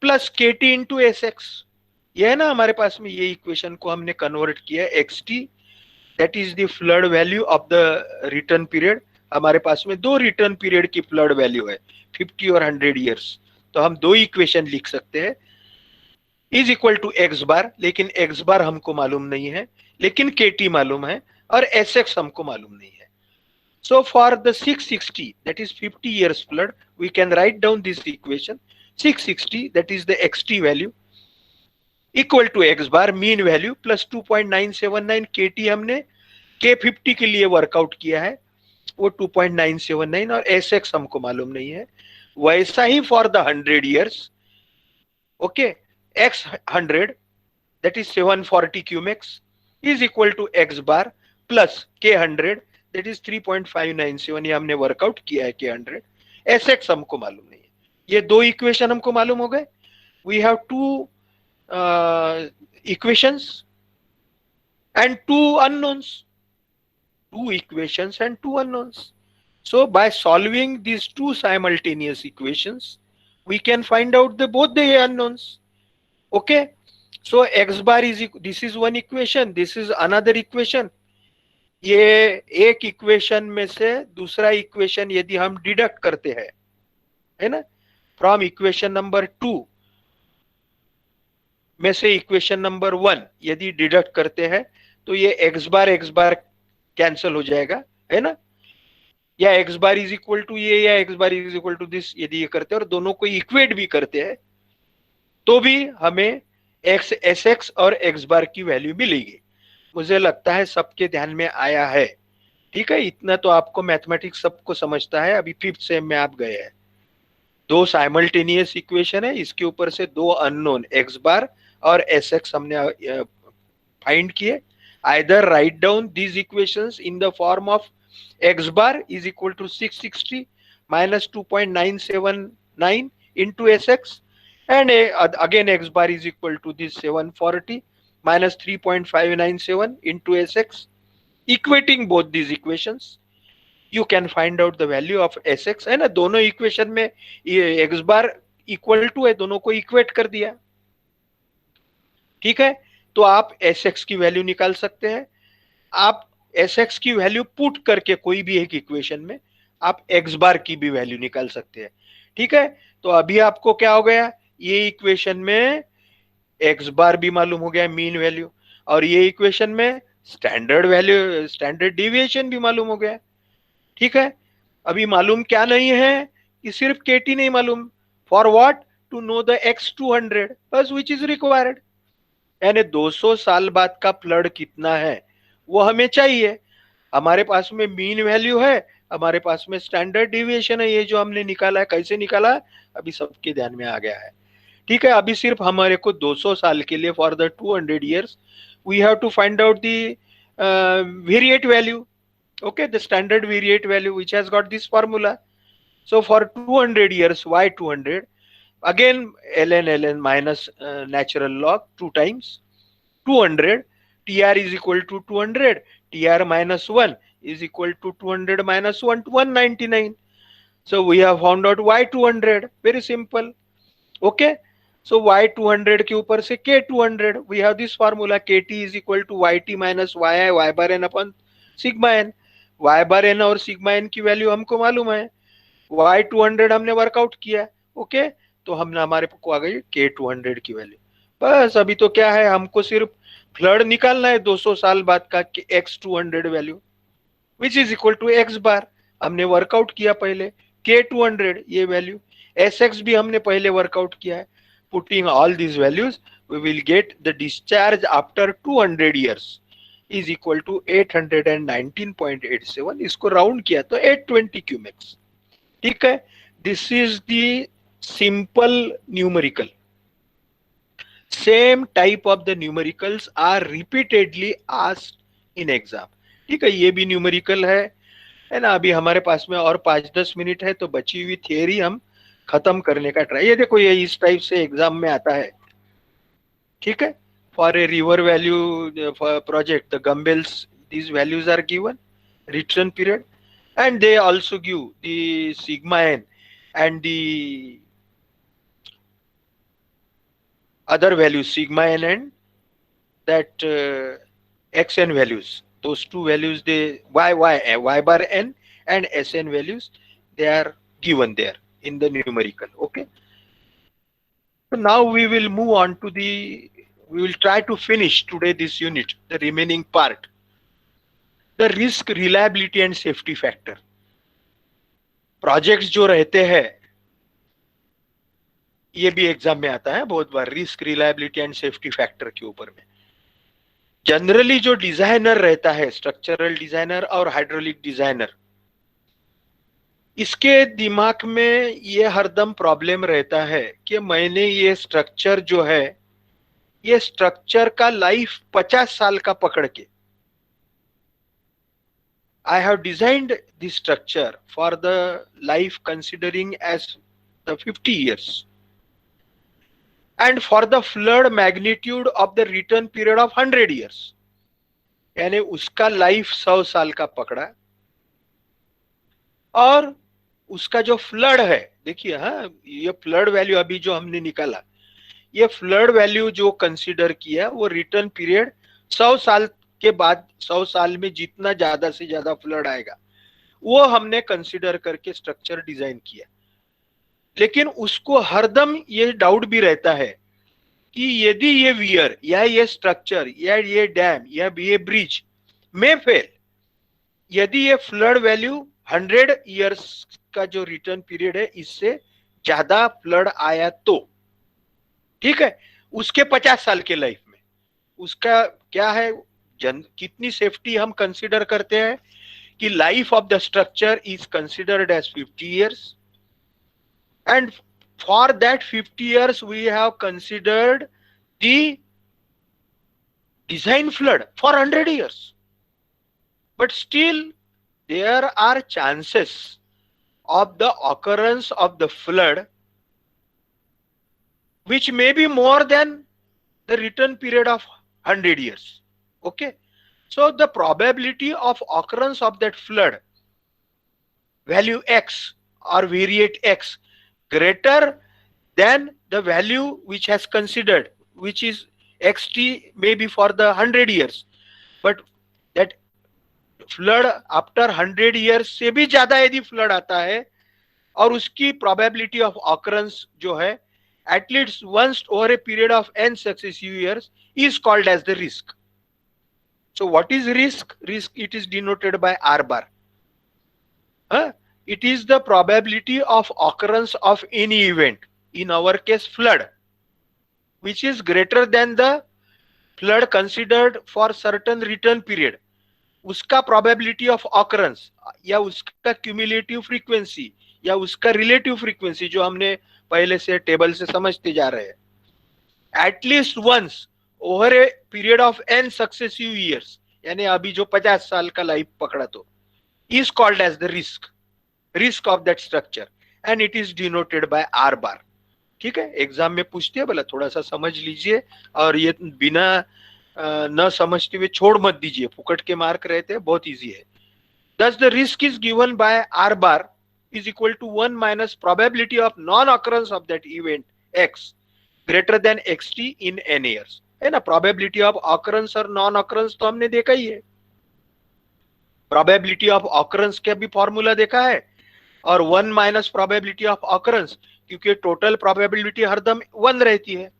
plus kt into sx। ये है ना हमारे पास में, ये इक्वेशन को हमने कन्वर्ट किया है xt, that is the flood value of the return period। हमारे पास में दो रिटर्न पीरियड की फ्लड वैल्यू है 50 और 100 ईयर्स, तो हम दो इक्वेशन लिख सकते हैं, इज इक्वल टू एक्स बार, लेकिन एक्स बार हमको मालूम नहीं है, लेकिन kt मालूम है और sx हमको मालूम नहीं है। So for the 660, that is 50 years flood, we can write down this equation 660, that is the xt value equal to x bar mean value plus 2.979 kt हमने K50 के लिए वर्कआउट किया है, वो 2.979 और sx हमको मालूम नहीं है। वैसा ही for the 100 years, okay, x100 that is 740 cumex is equal to x bar plus K100 that is 3.597। ये हमने वर्कआउट किया है K100, sx हमको मालूम नहीं है। ये दो इक्वेशन हमको मालूम हो गए। We have two equations and two unknowns, two equations and two unknowns. So by solving these two simultaneous equations, we can find out the both the unknowns. Okay, so x bar is, this is one equation, this is another equation। ये एक equation में से दूसरा equation यदि हम deduct करते हैं, है ना, फ्रॉम इक्वेशन नंबर 2 में से इक्वेशन नंबर 1 यदि डिडक्ट करते हैं, तो ये x बार कैंसिल हो जाएगा, है ना, या x bar is equal to ये, या x bar is equal to this, यदि ये करते हैं और दोनों को इक्वेट भी करते हैं, तो भी हमें x sx और x बार की वैल्यू मिलेगी। मुझे लगता है सबके ध्यान में आया है। ठीक है, इतना तो आपको मैथमेटिक्स सबको समझता है। अभी 5th सेम में आप गए हैं। दो साइमल्टेनियस इक्वेशन है, इसके ऊपर से दो अननोन x बार और sx हमने फाइंड किए। Either write down these equations in the form of x bar is equal to 660 minus 2.979 into sx, and again x bar is equal to this 740 minus 3.597 into sx। Equating both these equations, you can find out the value of sx, है ना। दोनों equation में ये x bar equal to है, दोनों को equate कर दिया। ठीक है, तो आप sx की वैल्यू निकाल सकते हैं। आप sx की वैल्यू पुट करके कोई भी एक इक्वेशन में आप x बार की भी वैल्यू निकाल सकते हैं। ठीक है, तो अभी आपको क्या हो गया, ये इक्वेशन में x बार भी मालूम हो गया मीन वैल्यू, और ये इक्वेशन में स्टैंडर्ड वैल्यू, स्टैंडर्ड डिविएशन भी मालूम हो गया। ठीक है, अभी मालूम क्या नहीं है कि सिर्फ kt नहीं मालूम, for what, to know the x200 बस, विच इज रिक्वायर्ड। यानी 200 साल बाद का फ्लड कितना है वो हमें चाहिए। हमारे पास में मीन वैल्यू है, हमारे पास में स्टैंडर्ड डिविएशन है, ये जो हमने निकाला है, कैसे निकाला अभी सबके ध्यान में आ गया है। ठीक है, अभी सिर्फ हमारे को 200 साल के लिए, for the 200 years we have to find out the variate value, okay, the standard variate value which has got this formula। So for 200 years, y 200, again ln minus natural log 2 times 200, tr is equal to 200, tr minus 1 is equal to 200 minus 1, 199। So we have found out y 200, very simple। okay, so y 200 के ऊपर से k 200, we have this formula, kt is equal to yt minus yi y bar n upon sigma n। y bar n और sigma n की value हमको मालूम है, y 200 हमने work out किया। ओके, तो हमने, हमारे को आ गई k 200 की वैल्यू। बस अभी तो क्या है, हमको सिर्फ फ्लड निकालना है 200 साल बाद का x 200 value which is equal to x bar. हमने वर्कआउट किया पहले k 200 ये वैल्यू, sx भी हमने पहले वर्कआउट किया है। Putting all these values we will get the discharge after 200 years। Is equal to 819.87, इसको राउंड किया तो 820 क्यूमेक्स। ठीक है, this is the simple numerical. Same type of the numericals are repeatedly asked in exam. ठीक है, ये भी numerical है ना। अभी हमारे पास में और 5-10 मिनट है, तो बची हुई थियरी हम खत्म करने का ट्राई। ये देखो, ये इस टाइप से एग्जाम में आता है। ठीक है, for a river valley project the Gumbel's, these values are given, return period, and they also give the sigma n and the other values, sigma n and that xn values. Those two values, they y bar n and sn values, they are given there in the numerical. Okay, so now we will move on to the, we will try to finish today this unit, the remaining part, the risk, reliability and safety factor. Projects जो रहते हैं, ये भी exam में आता है बहुत बार, risk, reliability and safety factor के ऊपर में। जनरली जो डिजाइनर रहता है, स्ट्रक्चरल डिजाइनर और हाइड्रोलिक डिजाइनर, इसके दिमाग में ये हरदम प्रॉब्लम रहता है कि मैंने ये स्ट्रक्चर जो है, ये स्ट्रक्चर का लाइफ 50 साल का पकड़ के, I have designed this structure for the life considering as the 50 years and for the flood magnitude of the return period of 100 years, यानी उसका लाइफ 100 साल का पकड़ा, और उसका जो फ्लड है, देखिए, हाँ, ये फ्लड वैल्यू अभी जो हमने निकाला, ये फ्लड वैल्यू जो कंसीडर किया, वो रिटर्न पीरियड 100 साल के बाद, 100 साल में जितना ज्यादा से ज्यादा फ्लड आएगा वो हमने कंसीडर करके स्ट्रक्चर डिजाइन किया। लेकिन उसको हरदम ये डाउट भी रहता है कि यदि ये वियर या ये स्ट्रक्चर या ये डैम या ये ब्रिज में फेल, यदि ये फ्लड वैल्यू 100 इयर्स का जो रिटर्न पीरियड है, इससे ज्यादा फ्लड आया तो, ठीक है, उसके 50 साल के लाइफ में उसका क्या है, कितनी सेफ्टी हम कंसीडर करते हैं कि life of the structure is considered as 50 years, and for that 50 years we have considered the design flood for 100 years, but still there are chances of the occurrence of the flood which may be more than the return period of 100 years. Okay, so the probability of occurrence of that flood value x or variate x greater than the value which has considered, which is xt maybe for the 100 years, but that flood after 100 years से भी ज्यादा यदि flood आता है और उसकी probability of occurrence जो है at least once over a period of n successive years is called as the risk. So what is risk? Risk, it is denoted by R bar. It is the probability of occurrence of any event, in our case flood, which is greater than the flood considered for certain return period. उसका probability of occurrence या उसका cumulative frequency या उसका relative frequency जो हमने पहले से table से समझते जा रहे हैं, at least once over a period of n successive years, यानी अभी जो 50 साल का लाइफ पकड़ा तो, is called as the risk of that structure and it is denoted by R bar. ठीक है, एग्जाम में पूछते हैं, बोला थोड़ा सा समझ लीजिए और ये बिना न समझते हुए छोड़ मत दीजिए, फुकट के मार्क रहते हैं, बहुत इजी है। Thus the risk is given by R bar is equal to 1 minus probability of non-occurrence of that event x greater than xt in n years, है ना। probability of occurrence और non occurrence तो हमने देखा ही है, probability of occurrence का भी formula देखा है, और 1 minus probability of occurrence, क्योंकि टोटल probability हरदम 1 रहती है,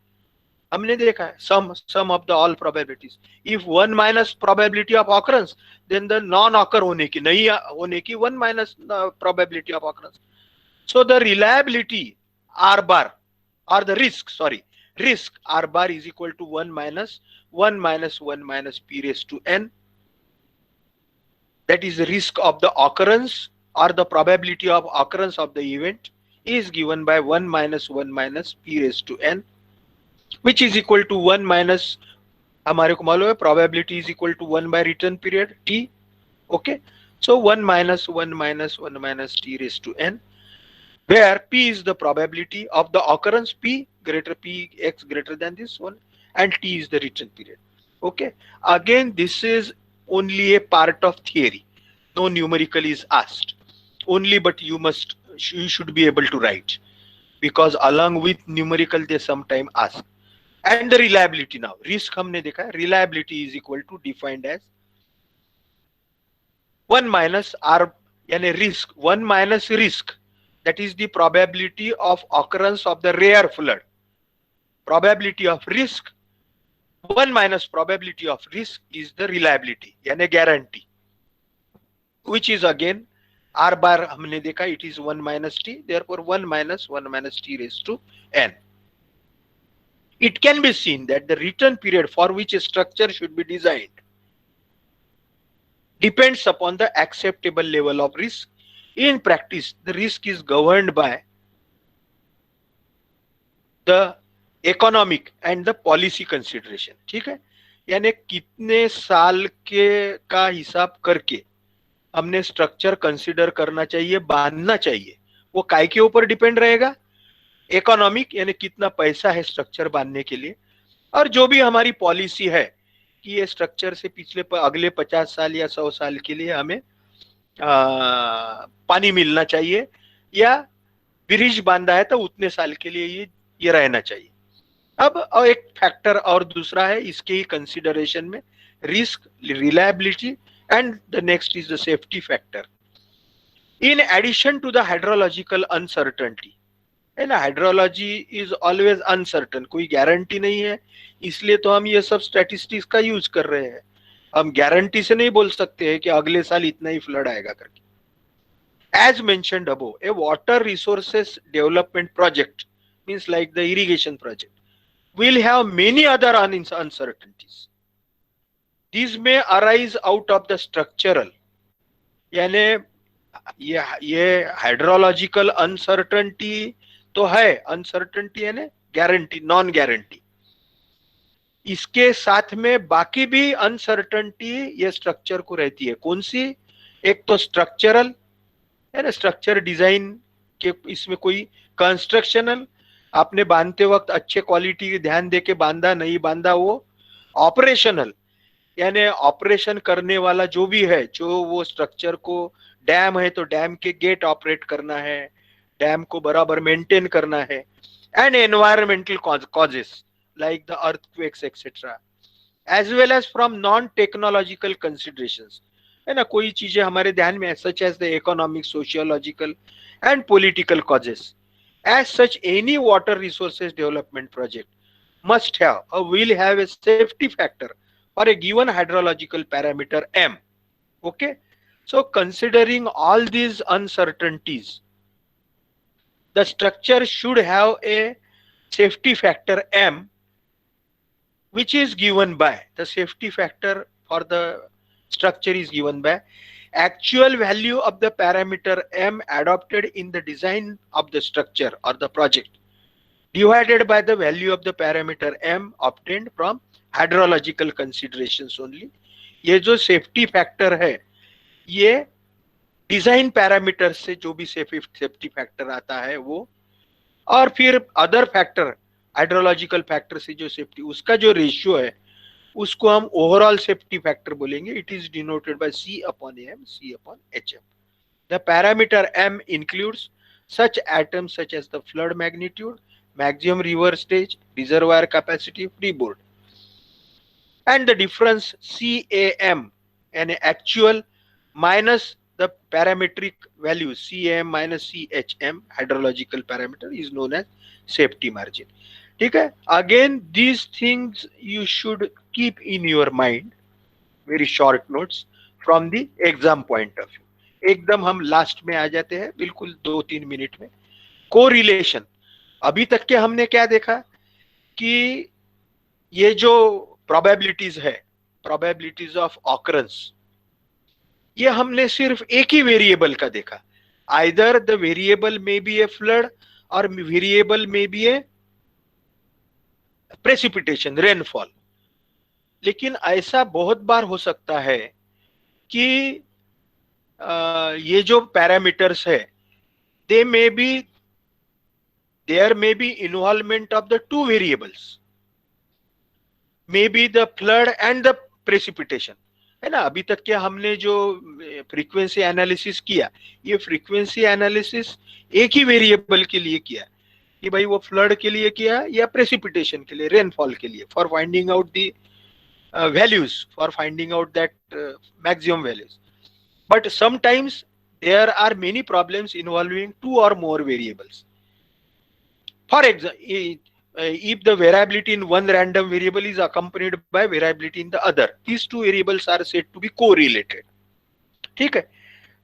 हमने देखा है, sum of the all probabilities. If 1 minus probability of occurrence, then the non occur होने की, नहीं होने की 1 minus probability of occurrence. So the reliability R bar or the risk R bar is equal to 1 minus 1 minus 1 minus p raised to n, that is the risk of the occurrence or the probability of occurrence of the event, is given by 1 minus 1 minus p raised to n, which is equal to 1 minus, हमारे को मालूम है probability is equal to 1 by return period t. Okay, so 1 minus 1 minus 1 minus t raised to n, where p is the probability of the occurrence, p x greater than this one, and t is the return period. Okay, again this is only a part of theory, no numerical is asked only, but you should be able to write, because along with numerical they sometime ask. And the reliability, now risk हमने देखा है, reliability is equal to defined as 1 minus r, यानी risk 1 minus risk, that is the probability of occurrence of the rare flood, probability of risk 1 minus probability of risk is the reliability, यानी guarantee, which is again r bar हमने देखा, it is 1 minus t, therefore 1 minus 1 minus t raised to n. It can be seen that the return period for which a structure should be designed depends upon the acceptable level of risk. In practice, the risk is governed by the economic and the policy consideration. ठीक है, यानी कितने साल के का हिसाब करके हमने स्ट्रक्चर कंसिडर करना चाहिए, बांधना चाहिए, वो काय के ऊपर डिपेंड रहेगा, इकोनॉमिक यानी कितना पैसा है स्ट्रक्चर बांधने के लिए, और जो भी हमारी पॉलिसी है कि ये स्ट्रक्चर से अगले 50 साल या 100 साल के लिए हमें पानी मिलना चाहिए, या ब्रिज बांधा है तो उतने साल के लिए ये रहना चाहिए. अब एक फैक्टर और दूसरा है इसके ही कंसिडरेशन में, risk, reliability, and the next is the safety factor. In addition to the hydrological uncertainty, है ना, हाइड्रोलॉजी इज ऑलवेज अनसर्टन, कोई गारंटी नहीं है, इसलिए तो हम ये सब स्टैटिस्टिक्स का यूज कर रहे हैं. हम गारंटी से नहीं बोल सकते हैं कि अगले साल इतना ही फ्लड आएगा करके. As mentioned above, a water resources development project means like the irrigation project will have many other uncertainties. These may arise out of the structural, यानी ये हाइड्रोलॉजिकल अनसर्टेनिटी तो है, अनसर्टेनिटी यानी गारंटी, नॉन गारंटी, इसके साथ में बाकी भी अनसर्टेनिटी ये स्ट्रक्चर को रहती है. कौन सी? एक तो स्ट्रक्चरल है ना, स्ट्रक्चर डिजाइन के, इसमें कोई कंस्ट्रक्शनल, आपने बांधते वक्त अच्छे क्वालिटी की ध्यान देके बांधा नहीं बांधा, वो ऑपरेशनल, यानी ऑपरेशन करने वाला जो भी है, जो वो स्ट्रक्चर को, डैम है तो डैम के गेट ऑपरेट करना है, डैम को बराबर मेंटेन करना है, and environmental causes like the earthquakes etcetera, as well as from non technological considerations, है ना, कोई चीजें हमारे ध्यान में such as the economic, sociological and political causes. As such, any water resources development project must have or will have a safety factor for a given hydrological parameter M. Okay, so considering all these uncertainties, the structure should have a safety factor M, which is given by, the safety factor for the structure is given by actual value of the parameter M adopted in the design of the structure or the project divided by the value of the parameter M obtained from hydrological considerations only. ये जो safety factor है, ये design parameter से जो भी safety factor आता है वो, और फिर अदर फैक्टर हाइड्रोलॉजिकल फैक्टर से जो सेफ्टी, उसका जो रेशियो है उसको हम ओवरऑल सेफ्टी फैक्टर बोलेंगे. It is denoted by C upon M, C upon HM. The parameter M includes such items such as the flood magnitude, maximum river stage, reservoir capacity, freeboard, and the difference CAM, an actual minus the parametric value CAM minus CHM, hydrological parameter, is known as safety margin. ठीक है, again these things you should keep in your mind, very short notes from the exam point of view. एकदम हम last में आ जाते हैं, बिल्कुल 2-3 minute में. Correlation, अभी तक के हमने क्या देखा कि ये जो प्रोबेबिलिटीज है, प्रोबेबिलिटीज ऑफ ऑकरेंस, ये हमने सिर्फ एक ही वेरिएबल का देखा. आइदर द वेरिएबल में बी ए फ्लड और वेरिएबल में बी ए प्रेसिपिटेशन, रेनफॉल. लेकिन ऐसा बहुत बार हो सकता है कि ये जो पैरामीटर्स है, they may be, there may be involvement of the two variables, may be the flood and the precipitation, है ना. अभी तक क्या हमने जो फ्रीक्वेंसी एनालिसिस किया, ये फ्रीक्वेंसी एनालिसिस एक ही वेरिएबल के लिए किया कि भाई वो फ्लड के लिए किया या प्रेसिपिटेशन के लिए, रेनफॉल के लिए, for finding out the values, for finding out that maximum values. But sometimes there are many problems involving two or more variables. For example, if the variability in one random variable is accompanied by variability in the other, these two variables are said to be correlated. ठीक है.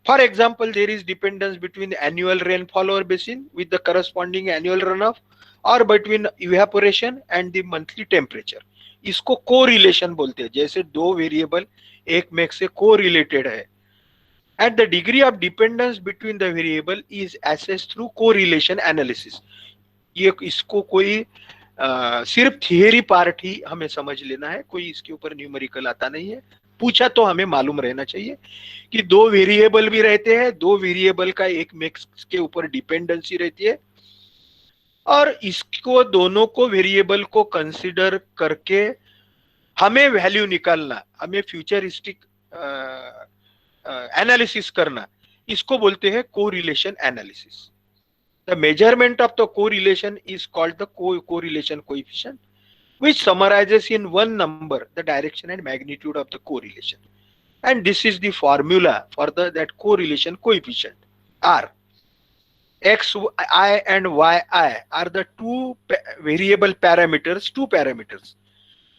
For example, there is dependence between the annual rainfall over basin with the corresponding annual runoff, or between evaporation and the monthly temperature. इसको correlation बोलते हैं. जैसे दो variable एक में से कोरिलेटेड है, and the degree of dependence between the variable is assessed through correlation analysis. ये इसको कोई सिर्फ थियरी पार्ट ही हमें समझ लेना है, कोई इसके ऊपर न्यूमेरिकल आता नहीं है. पूछा तो हमें मालूम रहना चाहिए कि दो वेरिएबल भी रहते हैं, दो वेरिएबल का एक मिक्स के ऊपर डिपेंडेंसी रहती है, और इसको दोनों को वेरिएबल को कंसीडर करके हमें वैल्यू निकालना, हमें फ्यूचरिस्टिक एनालिसिस करना, इसको बोलते हैं correlation analysis. The measurement of the correlation is called the correlation coefficient, which summarizes in one number the direction and magnitude of the correlation, and this is the formula for that correlation coefficient. R, x I and y I are the two variable parameters, two parameters,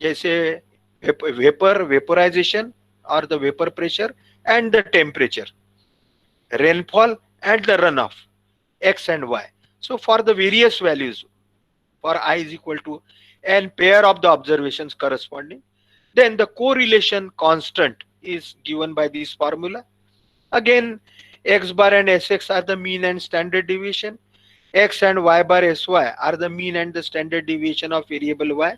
जैसे vaporization or the vapor pressure and the temperature, rainfall and the runoff, x and y. So for the various values, for I is equal to n pair of the observations corresponding, then the correlation constant is given by this formula. Again, x bar and sx are the mean and standard deviation, x and y bar sy are the mean and the standard deviation of variable y.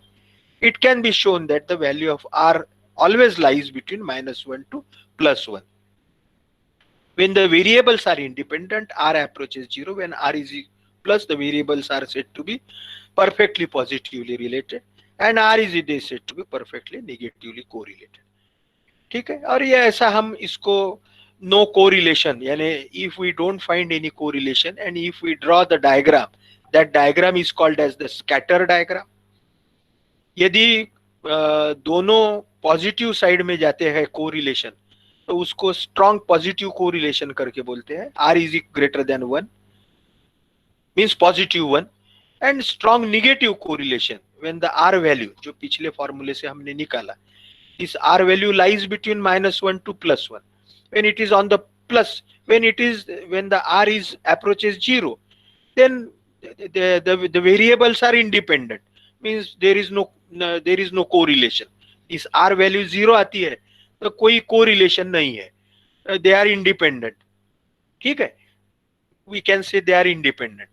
It can be shown that the value of r always lies between -1 to +1. When the variables are independent, r approaches 0. When r is plus, the variables are said to be perfectly positively related, and r is said to be perfectly negatively correlated. ठीक है. और ये ऐसा हम इसको no correlation, यानी if we don't find any correlation and if we draw the diagram, that diagram is called as the scatter diagram. यदि दोनों पॉजिटिव साइड में जाते हैं कोरिलेशन, तो उसको स्ट्रॉन्ग पॉजिटिव कोरिलेशन करके बोलते हैं. r is greater than 1 means positive 1, and strong negative correlation when the r value, जो पिछले फॉर्मूले से हमने निकाला, this r value lies between -1 to +1. when it is on the plus, when the r is approaches 0, then the variables are independent, means there is no correlation. इस r value 0 आती है तो कोई correlation नहीं है, they are independent. ठीक है, we can say they are independent.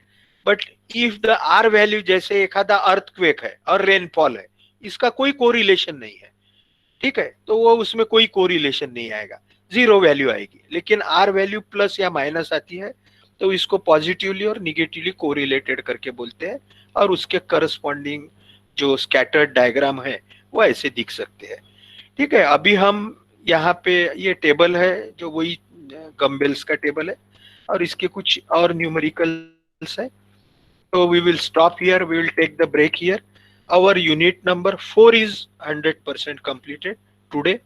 But if the r value, जैसे एखादा अर्थक्वेक है और रेनफॉल है, इसका कोई कोरिलेशन नहीं है, ठीक है, तो वो उसमें कोई कोरिलेशन नहीं आएगा, जीरो वैल्यू आएगी. लेकिन r वैल्यू प्लस या माइनस आती है तो इसको पॉजिटिवली और निगेटिवली कोरिलेटेड करके बोलते हैं, और उसके करस्पॉन्डिंग जो स्कैटर्ड डायग्राम है वो ऐसे दिख सकते हैं. ठीक है. अभी हम यहाँ पे ये टेबल है जो वही गम्बेल्स का टेबल है, और इसके कुछ और न्यूमेरिकल्स है. So we will stop here, we will take the break here. Our unit number 4 is 100% completed today.